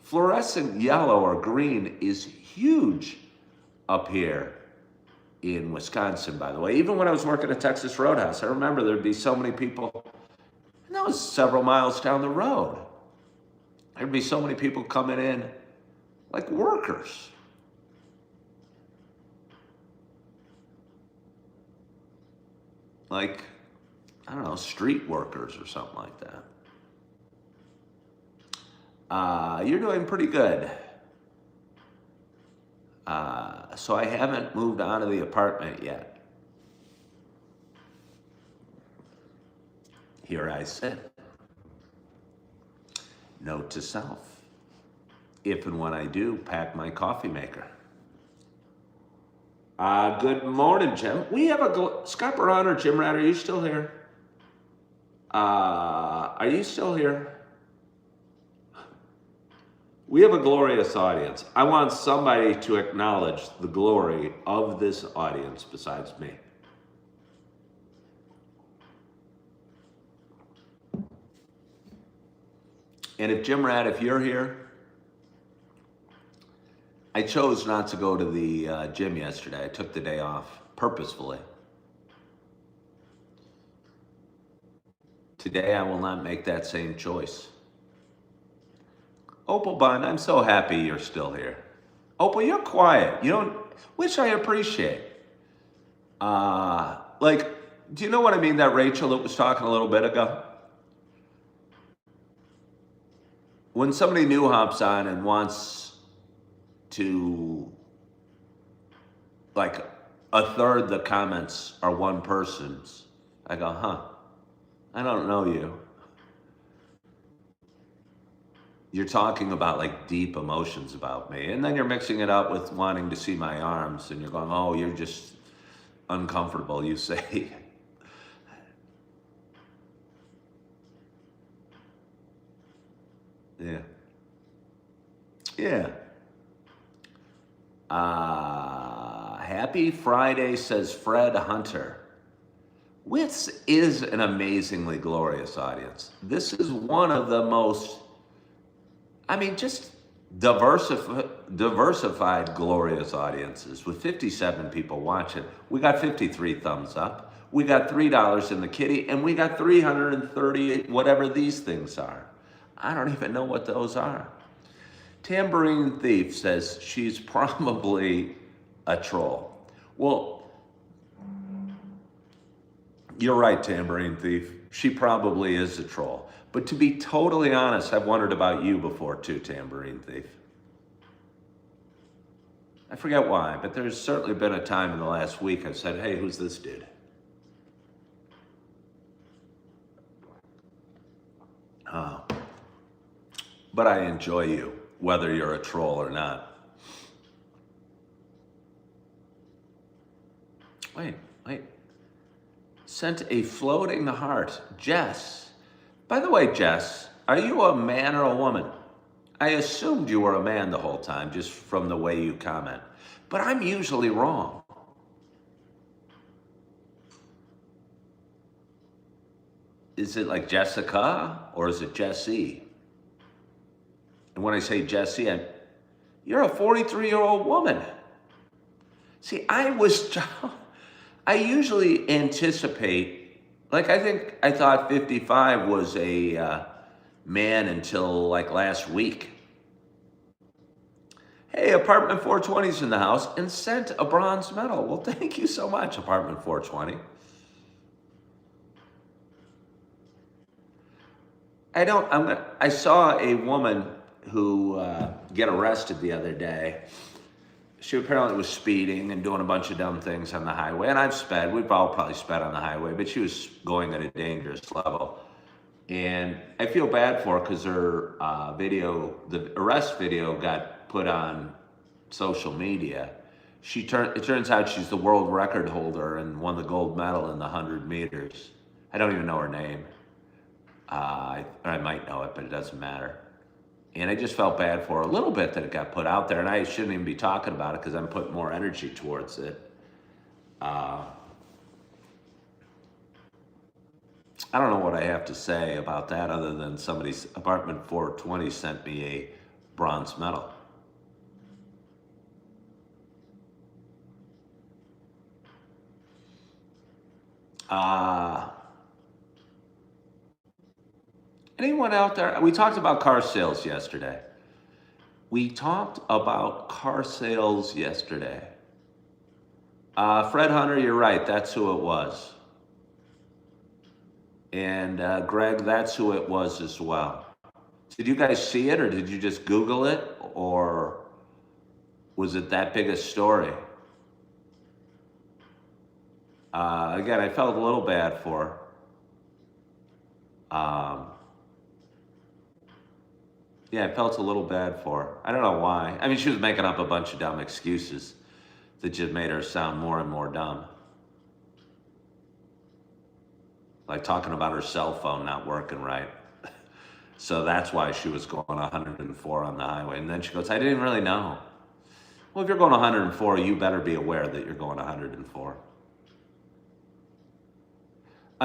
Fluorescent yellow or green is huge up here in Wisconsin, by the way. Even when I was working at Texas Roadhouse, I remember there'd be so many people, and that was several miles down the road. There'd be so many people coming in like workers. Like, I don't know, street workers or something like that. You're doing pretty good. So I haven't moved out of the apartment yet. Here I sit. Note to self. If and when I do, pack my coffee maker. Good morning, Jim. We have Scott Baran or Jim Rat, are you still here? Are you still here? We have a glorious audience. I want somebody to acknowledge the glory of this audience besides me. And if Jim Rat, if you're here, I chose not to go to the gym yesterday. I took the day off purposefully. Today I will not make that same choice. Opal Bond, I'm so happy you're still here. Opal, you're quiet. You don't, which I appreciate. Like, do you know what I mean? That Rachel that was talking a little bit ago? When somebody new hops on and wants to, like, a third the comments are one person's, I go, huh, I don't know you. You're talking about like deep emotions about me. And then you're mixing it up with wanting to see my arms and you're going, oh, you're just uncomfortable, you say. Yeah. Yeah. Happy Friday, says Fred Hunter. This is an amazingly glorious audience. This is one of the most, I mean, just diversified, glorious audiences with 57 people watching. We got 53 thumbs up. We got $3 in the kitty, and we got 330, whatever these things are. I don't even know what those are. Tambourine Thief says she's probably a troll. Well, you're right, Tambourine Thief. She probably is a troll. But to be totally honest, I've wondered about you before too, Tambourine Thief. I forget why, but there's certainly been a time in the last week I've said, hey, who's this dude? But I enjoy you, whether you're a troll or not. Wait. Sent a floating heart. Jess. By the way, Jess, are you a man or a woman? I assumed you were a man the whole time, just from the way you comment. But I'm usually wrong. Is it like Jessica or is it Jessie? And when I say Jessie, you're a 43-year-old woman. See, I usually anticipate, like I thought 55 was a man until like last week. Hey, apartment 420's in the house and sent a bronze medal. Well, thank you so much, apartment 420. I saw a woman who get arrested the other day. She apparently was speeding and doing a bunch of dumb things on the highway. And I've sped. We've all probably sped on the highway, but she was going at a dangerous level. And I feel bad for her because her the arrest video got put on social media. It turns out she's the world record holder and won the gold medal in the 100 meters. I don't even know her name. I might know it, but it doesn't matter. And I just felt bad for her a little bit that it got put out there, and I shouldn't even be talking about it because I'm putting more energy towards it. I don't know what I have to say about that other than somebody's apartment 420 sent me a bronze medal. Anyone out there? We talked about car sales yesterday. Fred Hunter, you're right. That's who it was. And Greg, that's who it was as well. Did you guys see it or did you just Google it? Or was it that big a story? Again, I felt a little bad for her. Yeah, I felt a little bad for her. I don't know why. I mean, she was making up a bunch of dumb excuses that just made her sound more and more dumb. Like talking about her cell phone not working right. So that's why she was going 104 on the highway. And then she goes, I didn't really know. Well, if you're going 104, you better be aware that you're going 104.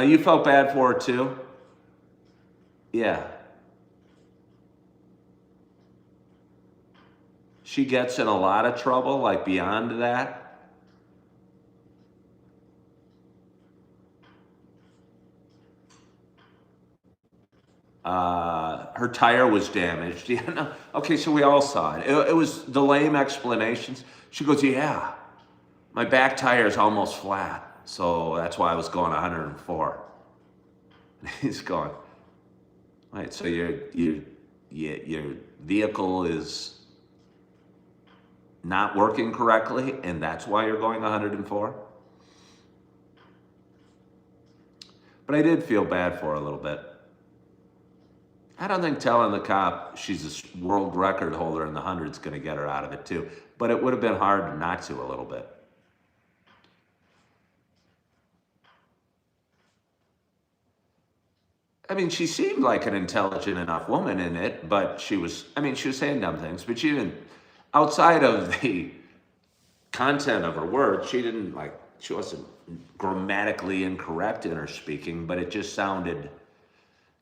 You felt bad for her too? Yeah. She gets in a lot of trouble, like beyond that. Her tire was damaged. Yeah, no. Okay, so we all saw it. It was the lame explanations. She goes, yeah. my back tire is almost flat, so that's why I was going 104. And he's going, right, so your vehicle is not working correctly, and that's why you're going 104? But I did feel bad for her a little bit. I don't think telling the cop she's a world record holder in the 100's going to get her out of it too. But it would have been hard not to a little bit. I mean, she seemed like an intelligent enough woman in it, but she was saying dumb things, but she didn't, outside of the content of her words, she wasn't grammatically incorrect in her speaking, but it just sounded,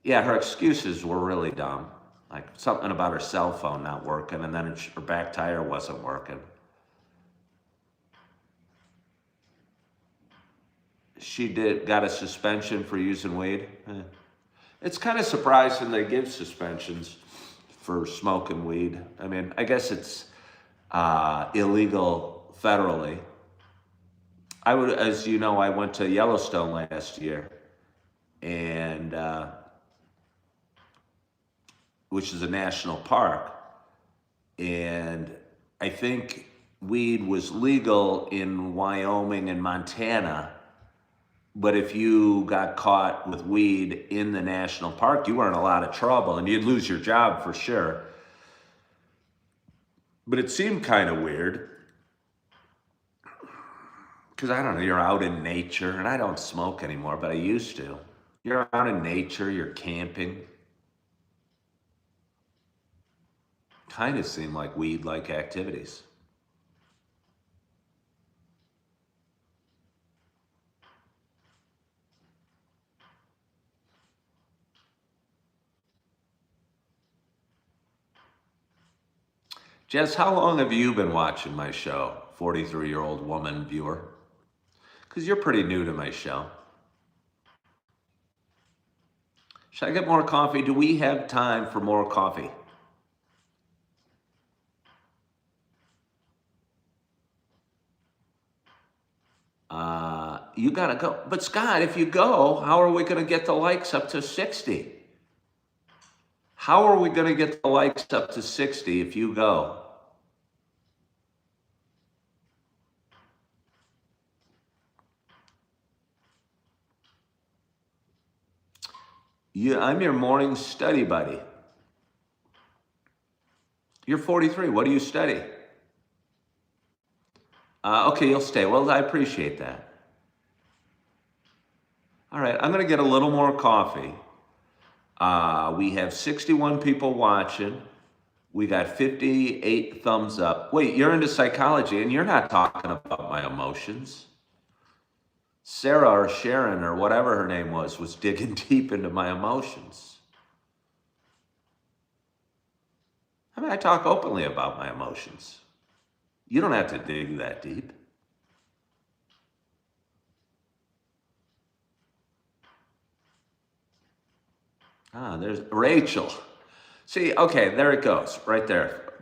yeah, her excuses were really dumb. Like something about her cell phone not working, and then her back tire wasn't working. She got a suspension for using weed. It's kind of surprising they give suspensions for smoking weed. I mean, I guess it's illegal federally. As you know, I went to Yellowstone last year, and which is a national park, and I think weed was legal in Wyoming and Montana, but if you got caught with weed in the national park, you were in a lot of trouble, and you'd lose your job for sure. But it seemed kind of weird, because I don't know, you're out in nature, and I don't smoke anymore, but I used to. You're out in nature, you're camping. Kind of seem like weed-like activities. Jess, how long have you been watching my show, 43-year-old woman viewer? Because you're pretty new to my show. Should I get more coffee? Do we have time for more coffee? You gotta go. But Scott, if you go, how are we gonna get the likes up to 60? How are we gonna get the likes up to 60 if you go? I'm your morning study buddy. You're 43. What do you study? Okay, you'll stay. Well, I appreciate that. All right, I'm going to get a little more coffee. We have 61 people watching. We got 58 thumbs up. Wait, you're into psychology, and you're not talking about my emotions. Sarah or Sharon or whatever her name was digging deep into my emotions. I mean, I talk openly about my emotions. You don't have to dig that deep. There's Rachel. See, okay, there it goes, right there.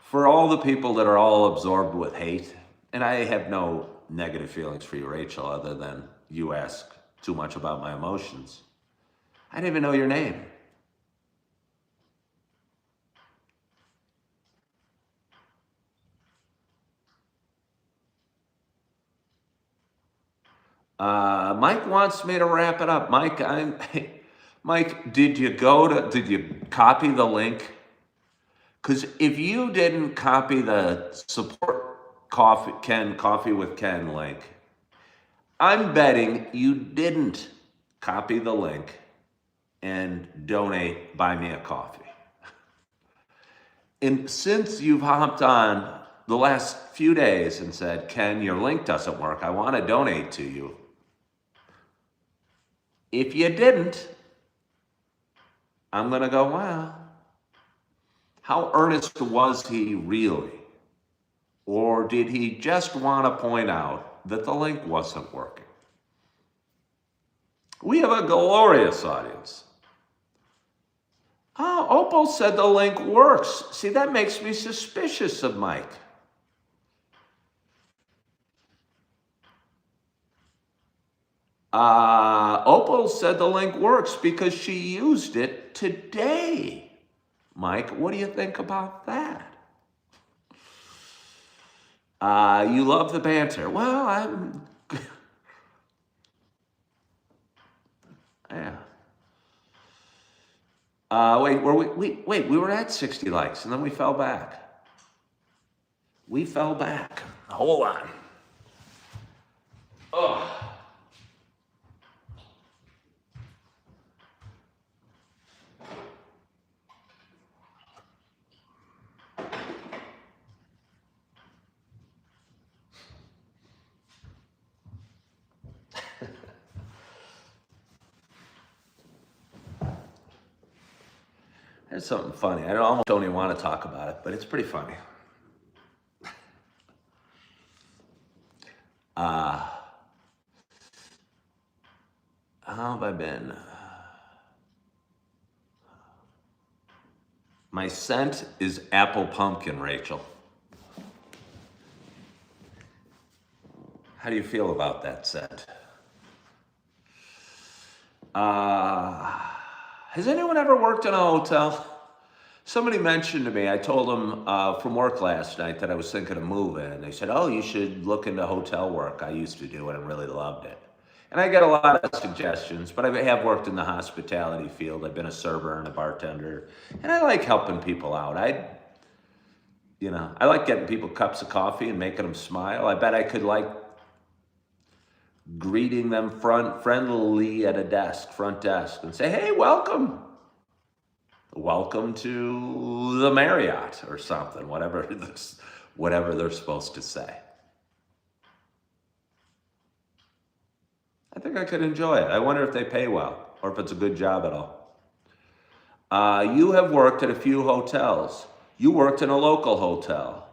For all the people that are all absorbed with hate, and I have no negative feelings for you, Rachel, other than you ask too much about my emotions. I didn't even know your name. Mike wants me to wrap it up. Mike, Mike, did you copy the link? Because if you didn't copy the support Coffee with Ken link, I'm betting you didn't copy the link and donate Buy Me a Coffee. And since you've hopped on the last few days and said, Ken, your link doesn't work, I want to donate to you. If you didn't, I'm going to go, wow. How earnest was he really? Or did he just want to point out that the link wasn't working? We have a glorious audience. Oh, Opal said the link works. See, that makes me suspicious of Mike. Opal said the link works because she used it today. Mike, what do you think about that? You love the banter. Well, yeah. Wait, we were at 60 likes and then we fell back. We fell back. Hold on. Oh. There's something funny. I almost don't even want to talk about it, but it's pretty funny. How have I been? My scent is apple pumpkin, Rachel. How do you feel about that scent? Has anyone ever worked in a hotel? Somebody mentioned to me, I told them from work last night that I was thinking of moving, and they said, oh, you should look into hotel work. I used to do it and really loved it. And I get a lot of suggestions, but I have worked in the hospitality field. I've been a server and a bartender, and I like helping people out. I like getting people cups of coffee and making them smile. I bet I could like greeting them friendly at a front desk, and say, hey, welcome. Welcome to the Marriott or something, whatever they're supposed to say. I think I could enjoy it. I wonder if they pay well or if it's a good job at all. You have worked at a few hotels. You worked in a local hotel.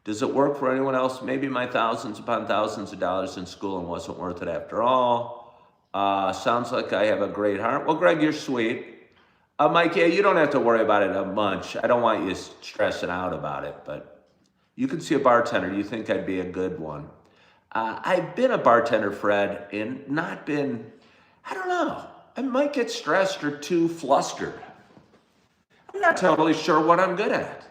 Does it work for anyone else? Maybe my thousands upon thousands of dollars in schooling wasn't worth it after all. Sounds like I have a great heart. Well, Greg, you're sweet. Mike, yeah, you don't have to worry about it a bunch. I don't want you stressing out about it, but you can see a bartender. You think I'd be a good one. I've been a bartender, Fred, and not been, I don't know. I might get stressed or too flustered. I'm not totally sure what I'm good at.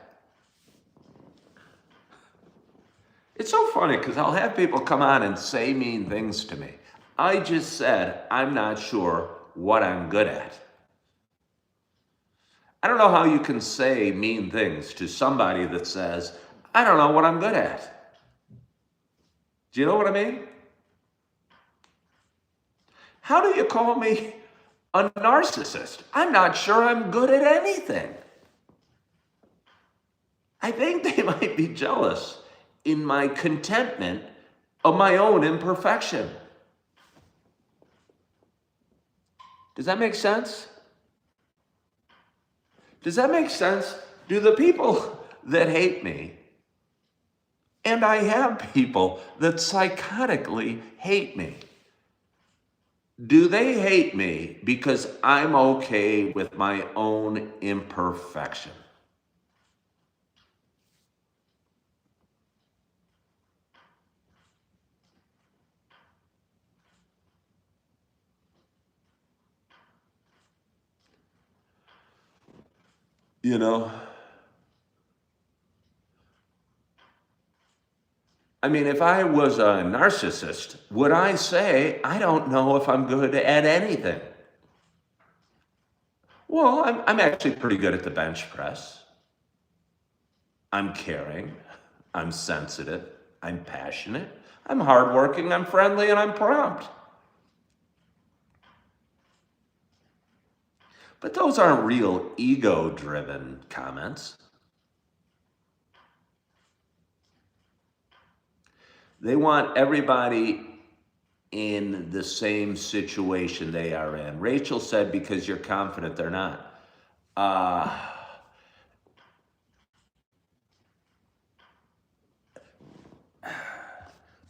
It's so funny because I'll have people come on and say mean things to me. I just said, I'm not sure what I'm good at. I don't know how you can say mean things to somebody that says, I don't know what I'm good at. Do you know what I mean? How do you call me a narcissist? I'm not sure I'm good at anything. I think they might be jealous in my contentment of my own imperfection. Does that make sense? Does that make sense? Do the people that hate me, and I have people that psychotically hate me, do they hate me because I'm okay with my own imperfection? You know? I mean, if I was a narcissist, would I say, I don't know if I'm good at anything? Well, I'm actually pretty good at the bench press. I'm caring. I'm sensitive. I'm passionate. I'm hardworking. I'm friendly, and I'm prompt. But those aren't real ego-driven comments. They want everybody in the same situation they are in. Rachel said, because you're confident, they're not.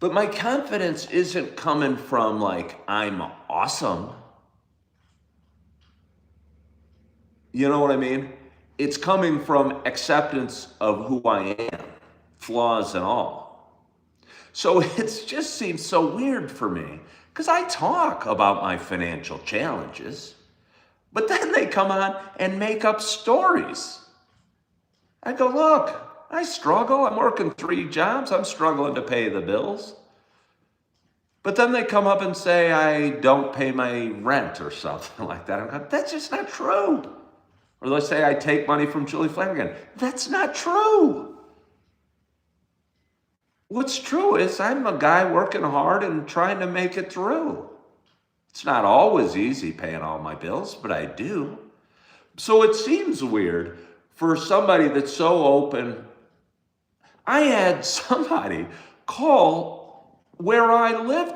But my confidence isn't coming from like, I'm awesome. You know what I mean? It's coming from acceptance of who I am, flaws and all. So it just seems so weird for me Because I talk about my financial challenges, but then they come on and make up stories. I go, look, I struggle. I'm working 3 jobs. I'm struggling to pay the bills. But then they come up and say I don't pay my rent or something like that. I'm going, that's just not true. Or they say I take money from Julie Flanagan. That's not true. What's true is I'm a guy working hard and trying to make it through. It's not always easy paying all my bills, but I do. So it seems weird for somebody that's so open. I had somebody call where I live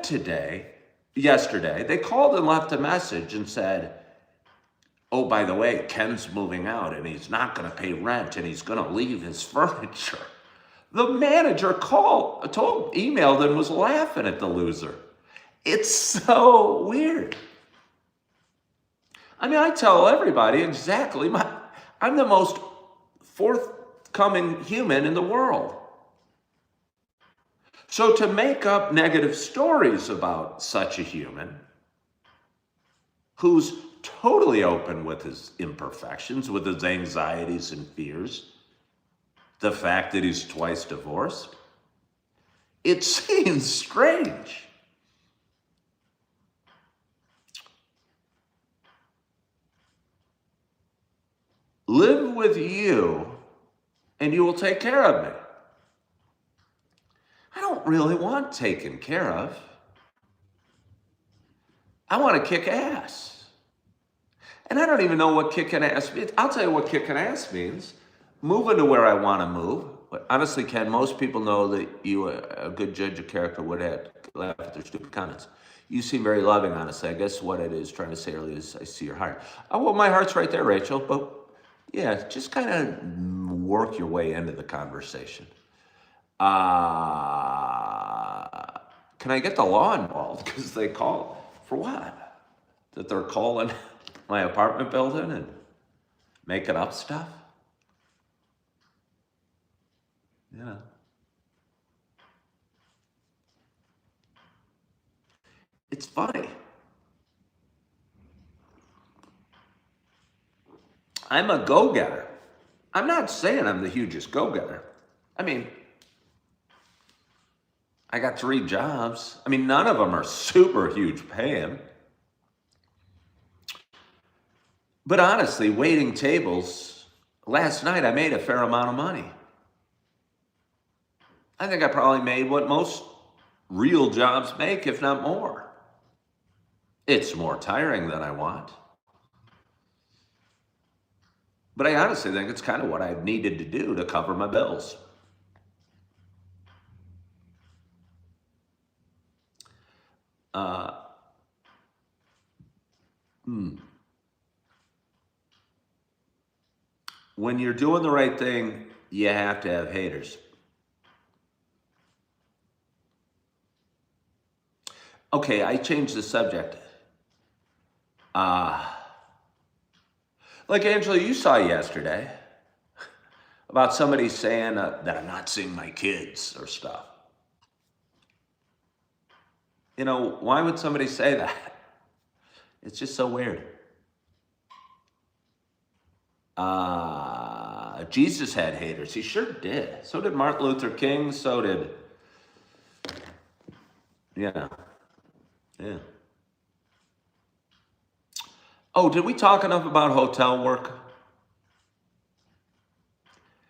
yesterday. They called and left a message and said, oh, by the way, Ken's moving out and he's not going to pay rent and he's going to leave his furniture. The manager emailed and was laughing at the loser. It's so weird. I mean, I tell everybody exactly, I'm the most forthcoming human in the world. So to make up negative stories about such a human who's totally open with his imperfections, with his anxieties and fears, the fact that he's twice divorced, it seems strange. Live with you and you will take care of me. I don't really want taken care of. I want to kick ass. And I don't even know what kicking ass means. I'll tell you what kicking ass means. Moving to where I want to move. But honestly, Ken, most people know that you, a good judge of character, would have laughed at their stupid comments. You seem very loving, honestly. I guess what it is trying to say earlier is I see your heart. Oh, well, my heart's right there, Rachel. But yeah, just kind of work your way into the conversation. Can I get the law involved? Because they call for what? That they're calling my apartment building and making up stuff? Yeah. It's funny. I'm a go-getter. I'm not saying I'm the hugest go-getter. I mean, I got 3 jobs. I mean, none of them are super huge paying. But honestly, waiting tables, last night I made a fair amount of money. I think I probably made what most real jobs make, if not more. It's more tiring than I want. But I honestly think it's kind of what I needed to do to cover my bills. When you're doing the right thing, you have to have haters. Okay, I changed the subject. Like Angela, you saw yesterday about somebody saying that I'm not seeing my kids or stuff. You know, why would somebody say that? It's just so weird. Jesus had haters. He sure did. So did Martin Luther King. So did, yeah. Oh, did we talk enough about hotel work?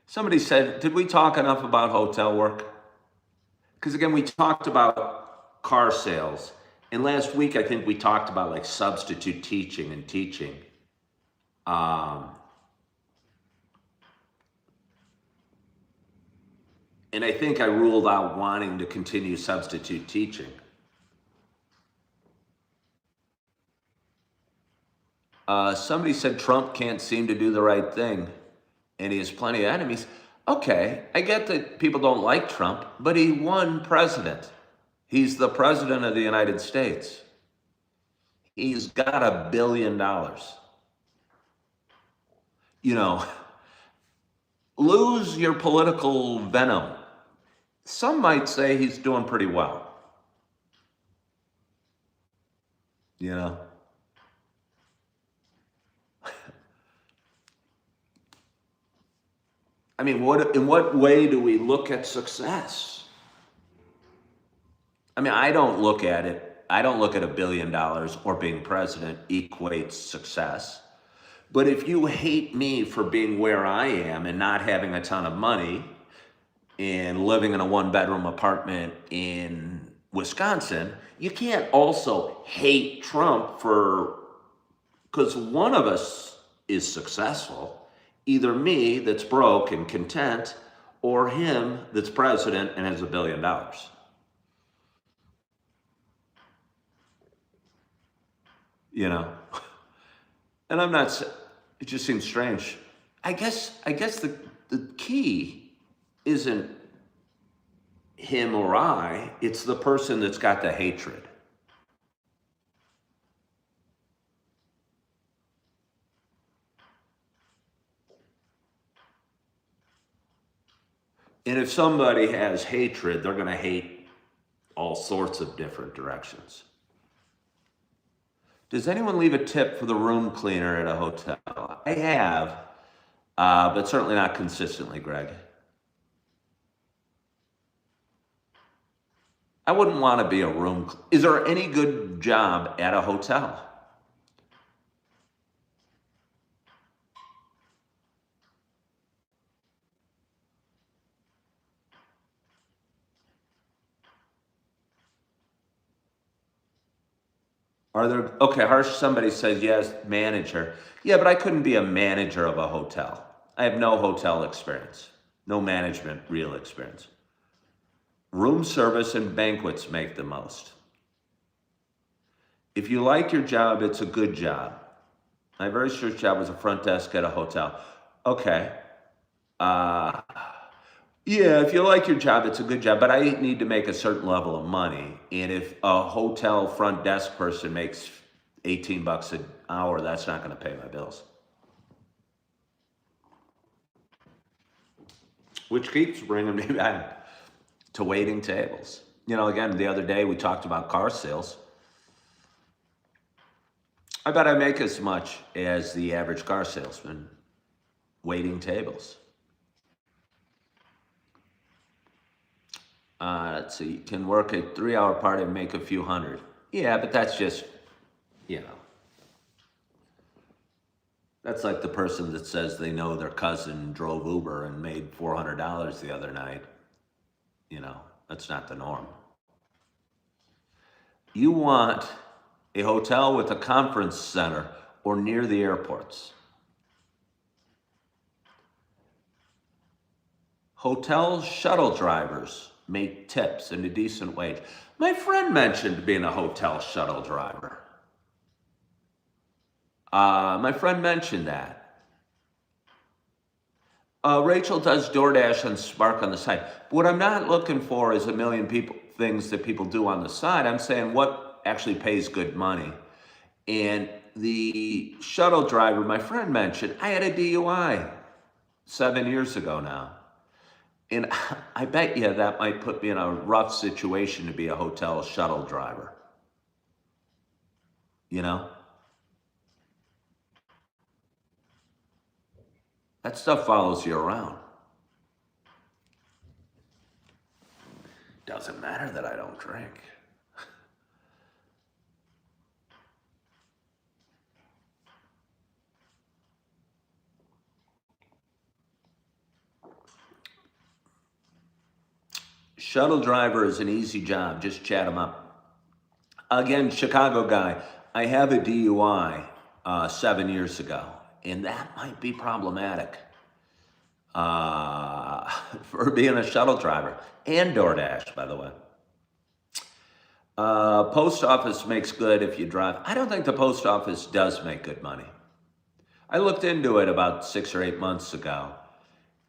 Somebody said, did we talk enough about hotel work? Because again, we talked about car sales. And last week, I think we talked about like substitute teaching and teaching. And I think I ruled out wanting to continue substitute teaching. Somebody said Trump can't seem to do the right thing and he has plenty of enemies. Okay, I get that people don't like Trump, but he won president. He's the president of the United States. He's got $1 billion. You know, lose your political venom. Some might say he's doing pretty well. You know? I mean, in what way do we look at success? I mean, I don't look at $1 billion or being president equates success. But if you hate me for being where I am and not having a ton of money and living in a one-bedroom apartment in Wisconsin, you can't also hate Trump because one of us is successful, either me that's broke and content, or him that's president and has $1 billion. You know, and I'm not. It just seems strange. I guess the key isn't him or I. It's the person that's got the hatred. And if somebody has hatred, they're going to hate all sorts of different directions. Does anyone leave a tip for the room cleaner at a hotel? I have, but certainly not consistently, Greg. I wouldn't want to be a room. Is there any good job at a hotel? Are there, okay, Harsh, somebody says yes, manager. Yeah, but I couldn't be a manager of a hotel. I have no hotel experience, no management real experience. Room service and banquets make the most. If you like your job, it's a good job. My very first job was a front desk at a hotel. Okay. Uh, yeah, if you like your job, it's a good job, but I need to make a certain level of money. And if a hotel front desk person makes 18 bucks an hour, that's not going to pay my bills. Which keeps bringing me back to waiting tables. You know, again, the other day we talked about car sales. I bet I make as much as the average car salesman waiting tables. Let's see, you can work a 3-hour party and make a few hundred. Yeah, but that's just, you know, that's like the person that says they know their cousin drove Uber and made $400 the other night. You know, that's not the norm. You want a hotel with a conference center or near the airports. Hotel shuttle drivers make tips and a decent wage. My friend mentioned being a hotel shuttle driver. My friend mentioned that. Rachel does DoorDash and Spark on the side. What I'm not looking for is a million things that people do on the side. I'm saying what actually pays good money. And the shuttle driver, my friend mentioned, I had a DUI 7 years ago now. And I bet you that might put me in a rough situation to be a hotel shuttle driver. You know? That stuff follows you around. Doesn't matter that I don't drink. Shuttle driver is an easy job. Just chat them up. Again, Chicago guy, I have a DUI 7 years ago, and that might be problematic for being a shuttle driver and DoorDash, by the way. Post office makes good if you drive. I don't think the post office does make good money. I looked into it about 6 or 8 months ago,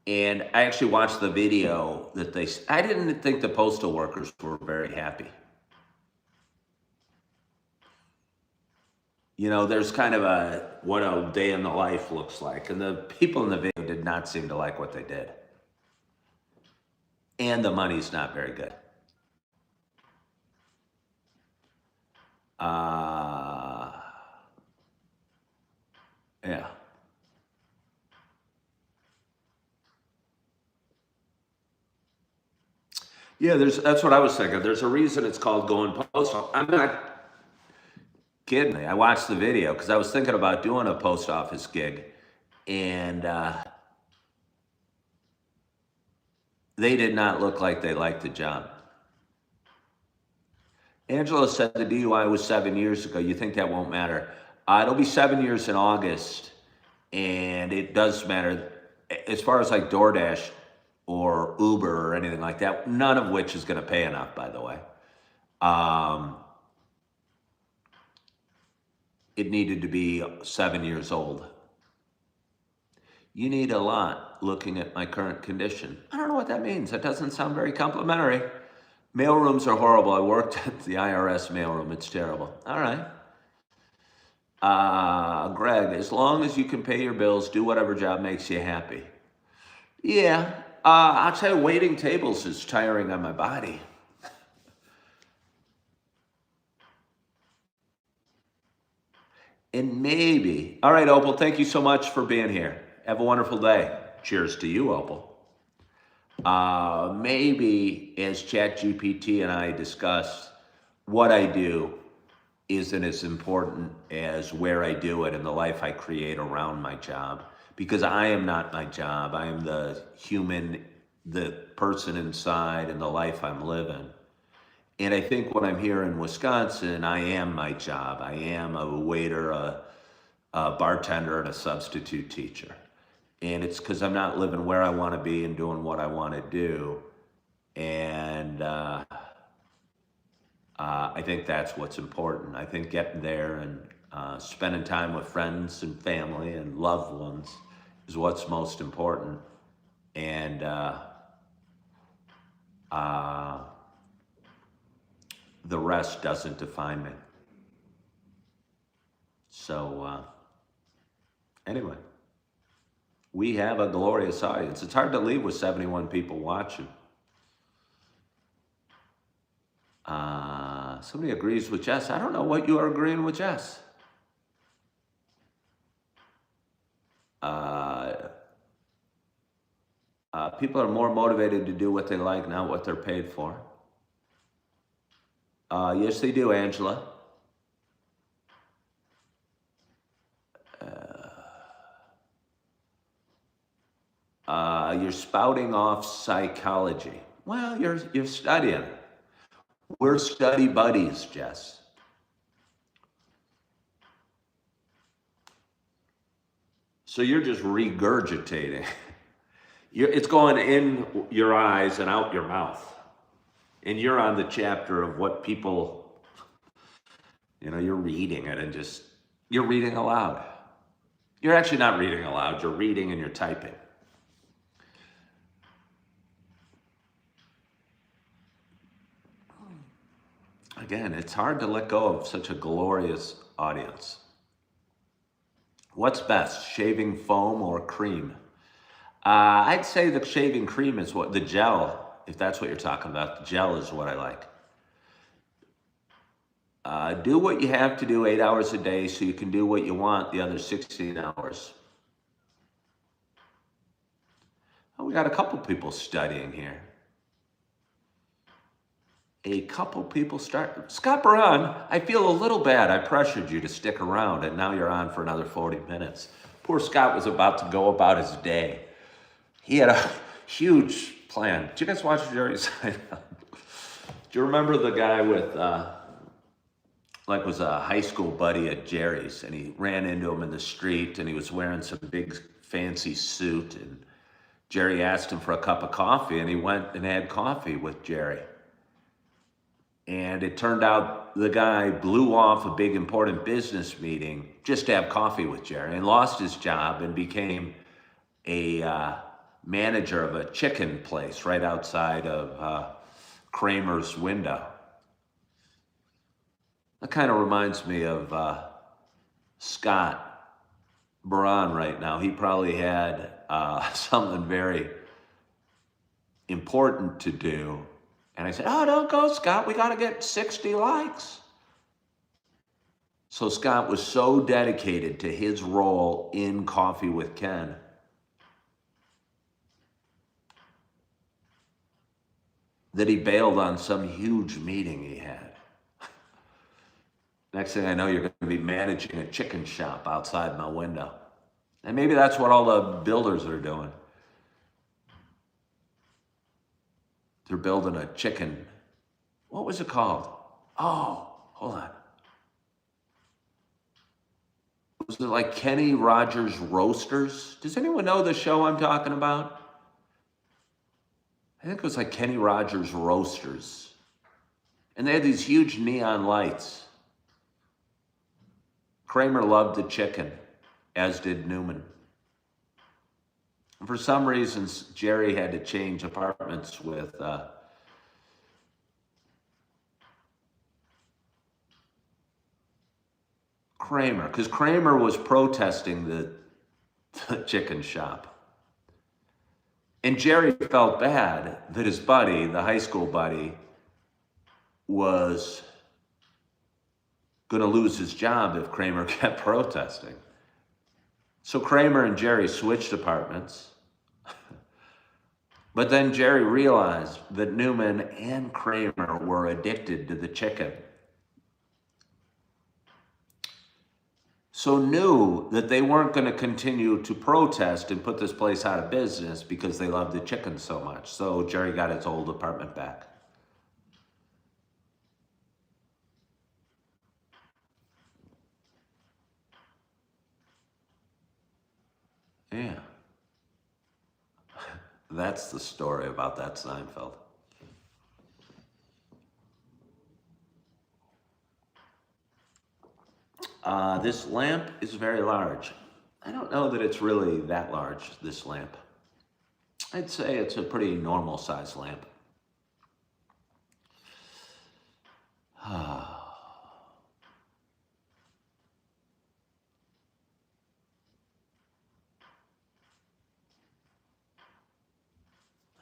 and I actually watched the video that I didn't think the postal workers were very happy. You know, there's kind of what a day in the life looks like. And the people in the video did not seem to like what they did. And the money's not very good. Yeah. Yeah, that's what I was thinking. There's a reason it's called going postal. I'm not kidding. I watched the video because I was thinking about doing a post office gig, and they did not look like they liked the job. Angela said the DUI was 7 years ago. You think that won't matter? It'll be 7 years in August, and it does matter as far as like DoorDash or Uber or anything like that. None of which is going to pay enough, by the way. Um, it needed to be 7 years old. You need a lot looking at my current condition. I don't know what that means. That doesn't sound very complimentary. Mailrooms are horrible. I worked at the IRS mailroom. It's terrible. All right. Greg, as long as you can pay your bills, do whatever job makes you happy. Yeah. I'll tell you, waiting tables is tiring on my body. And maybe. All right, Opal, thank you so much for being here. Have a wonderful day. Cheers to you, Opal. Maybe as ChatGPT and I discussed, what I do isn't as important as where I do it and the life I create around my job. Because I am not my job. I am the human, the person inside and the life I'm living. And I think when I'm here in Wisconsin, I am my job. I am a waiter, a bartender, and a substitute teacher. And it's because I'm not living where I want to be and doing what I want to do. And I think that's what's important. I think getting there and spending time with friends and family and loved ones is what's most important. And the rest doesn't define me. So anyway, we have a glorious audience. It's hard to leave with 71 people watching. Somebody agrees with Jess. I don't know what you are agreeing with Jess. People are more motivated to do what they like, not what they're paid for. Yes, they do, Angela. You're spouting off psychology. Well, you're studying. We're study buddies, Jess. So you're just regurgitating. It's going in your eyes and out your mouth. And you're on the chapter of what people, you're reading it and you're reading aloud. You're actually not reading aloud, you're reading and you're typing. Again, it's hard to let go of such a glorious audience. What's best, shaving foam or cream? I'd say the shaving cream is the gel, if that's what you're talking about. The gel is what I like. Do what you have to do 8 hours a day so you can do what you want the other 16 hours. Oh, we got a couple people studying here. A couple people start. Scott Baran, I feel a little bad. I pressured you to stick around, and now you're on for another 40 minutes. Poor Scott was about to go about his day. He had a huge plan. Did you guys watch Jerry Seinfeld? Do you remember the guy with, was a high school buddy at Jerry's, and he ran into him in the street, and he was wearing some big fancy suit, and Jerry asked him for a cup of coffee, and he went and had coffee with Jerry. And it turned out the guy blew off a big important business meeting just to have coffee with Jerry and lost his job and became a manager of a chicken place right outside of Kramer's window. That kind of reminds me of Scott Baran right now. He probably had something very important to do. And I said, oh, don't go, Scott. We got to get 60 likes. So Scott was so dedicated to his role in Coffee with Ken that he bailed on some huge meeting he had. Next thing I know, you're going to be managing a chicken shop outside my window. And maybe that's what all the builders are doing. They're building a chicken. What was it called? Oh, hold on. Was it like Kenny Rogers Roasters? Does anyone know the show I'm talking about? I think it was like Kenny Rogers Roasters. And they had these huge neon lights. Kramer loved the chicken, as did Newman. And for some reasons, Jerry had to change apartments with Kramer, because Kramer was protesting the chicken shop. And Jerry felt bad that his buddy, the high school buddy, was going to lose his job if Kramer kept protesting. So Kramer and Jerry switched apartments. But then Jerry realized that Newman and Kramer were addicted to the chicken. So knew that they weren't going to continue to protest and put this place out of business because they loved the chicken so much. So Jerry got his old apartment back. Yeah. That's the story about that Seinfeld. This lamp is very large. I don't know that it's really that large, this lamp. I'd say it's a pretty normal size lamp.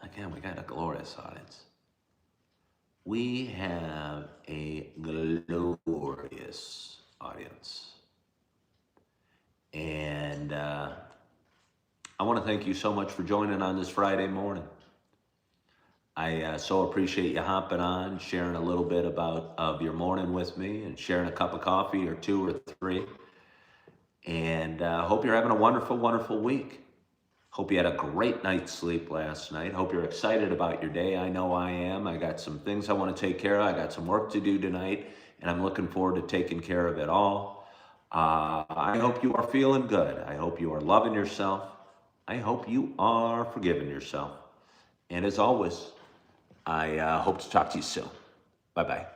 Again, we got a glorious audience. We have a glorious audience. And I want to thank you so much for joining on this Friday morning. I so appreciate you hopping on, sharing a little bit of your morning with me, and sharing a cup of coffee or two or three. And hope you're having a wonderful, wonderful week. Hope you had a great night's sleep last night. Hope you're excited about your day. I know I am. I got some things I want to take care of. I got some work to do tonight, and I'm looking forward to taking care of it all. I hope you are feeling good. I hope you are loving yourself. I hope you are forgiving yourself. And as always, I hope to talk to you soon. Bye-bye.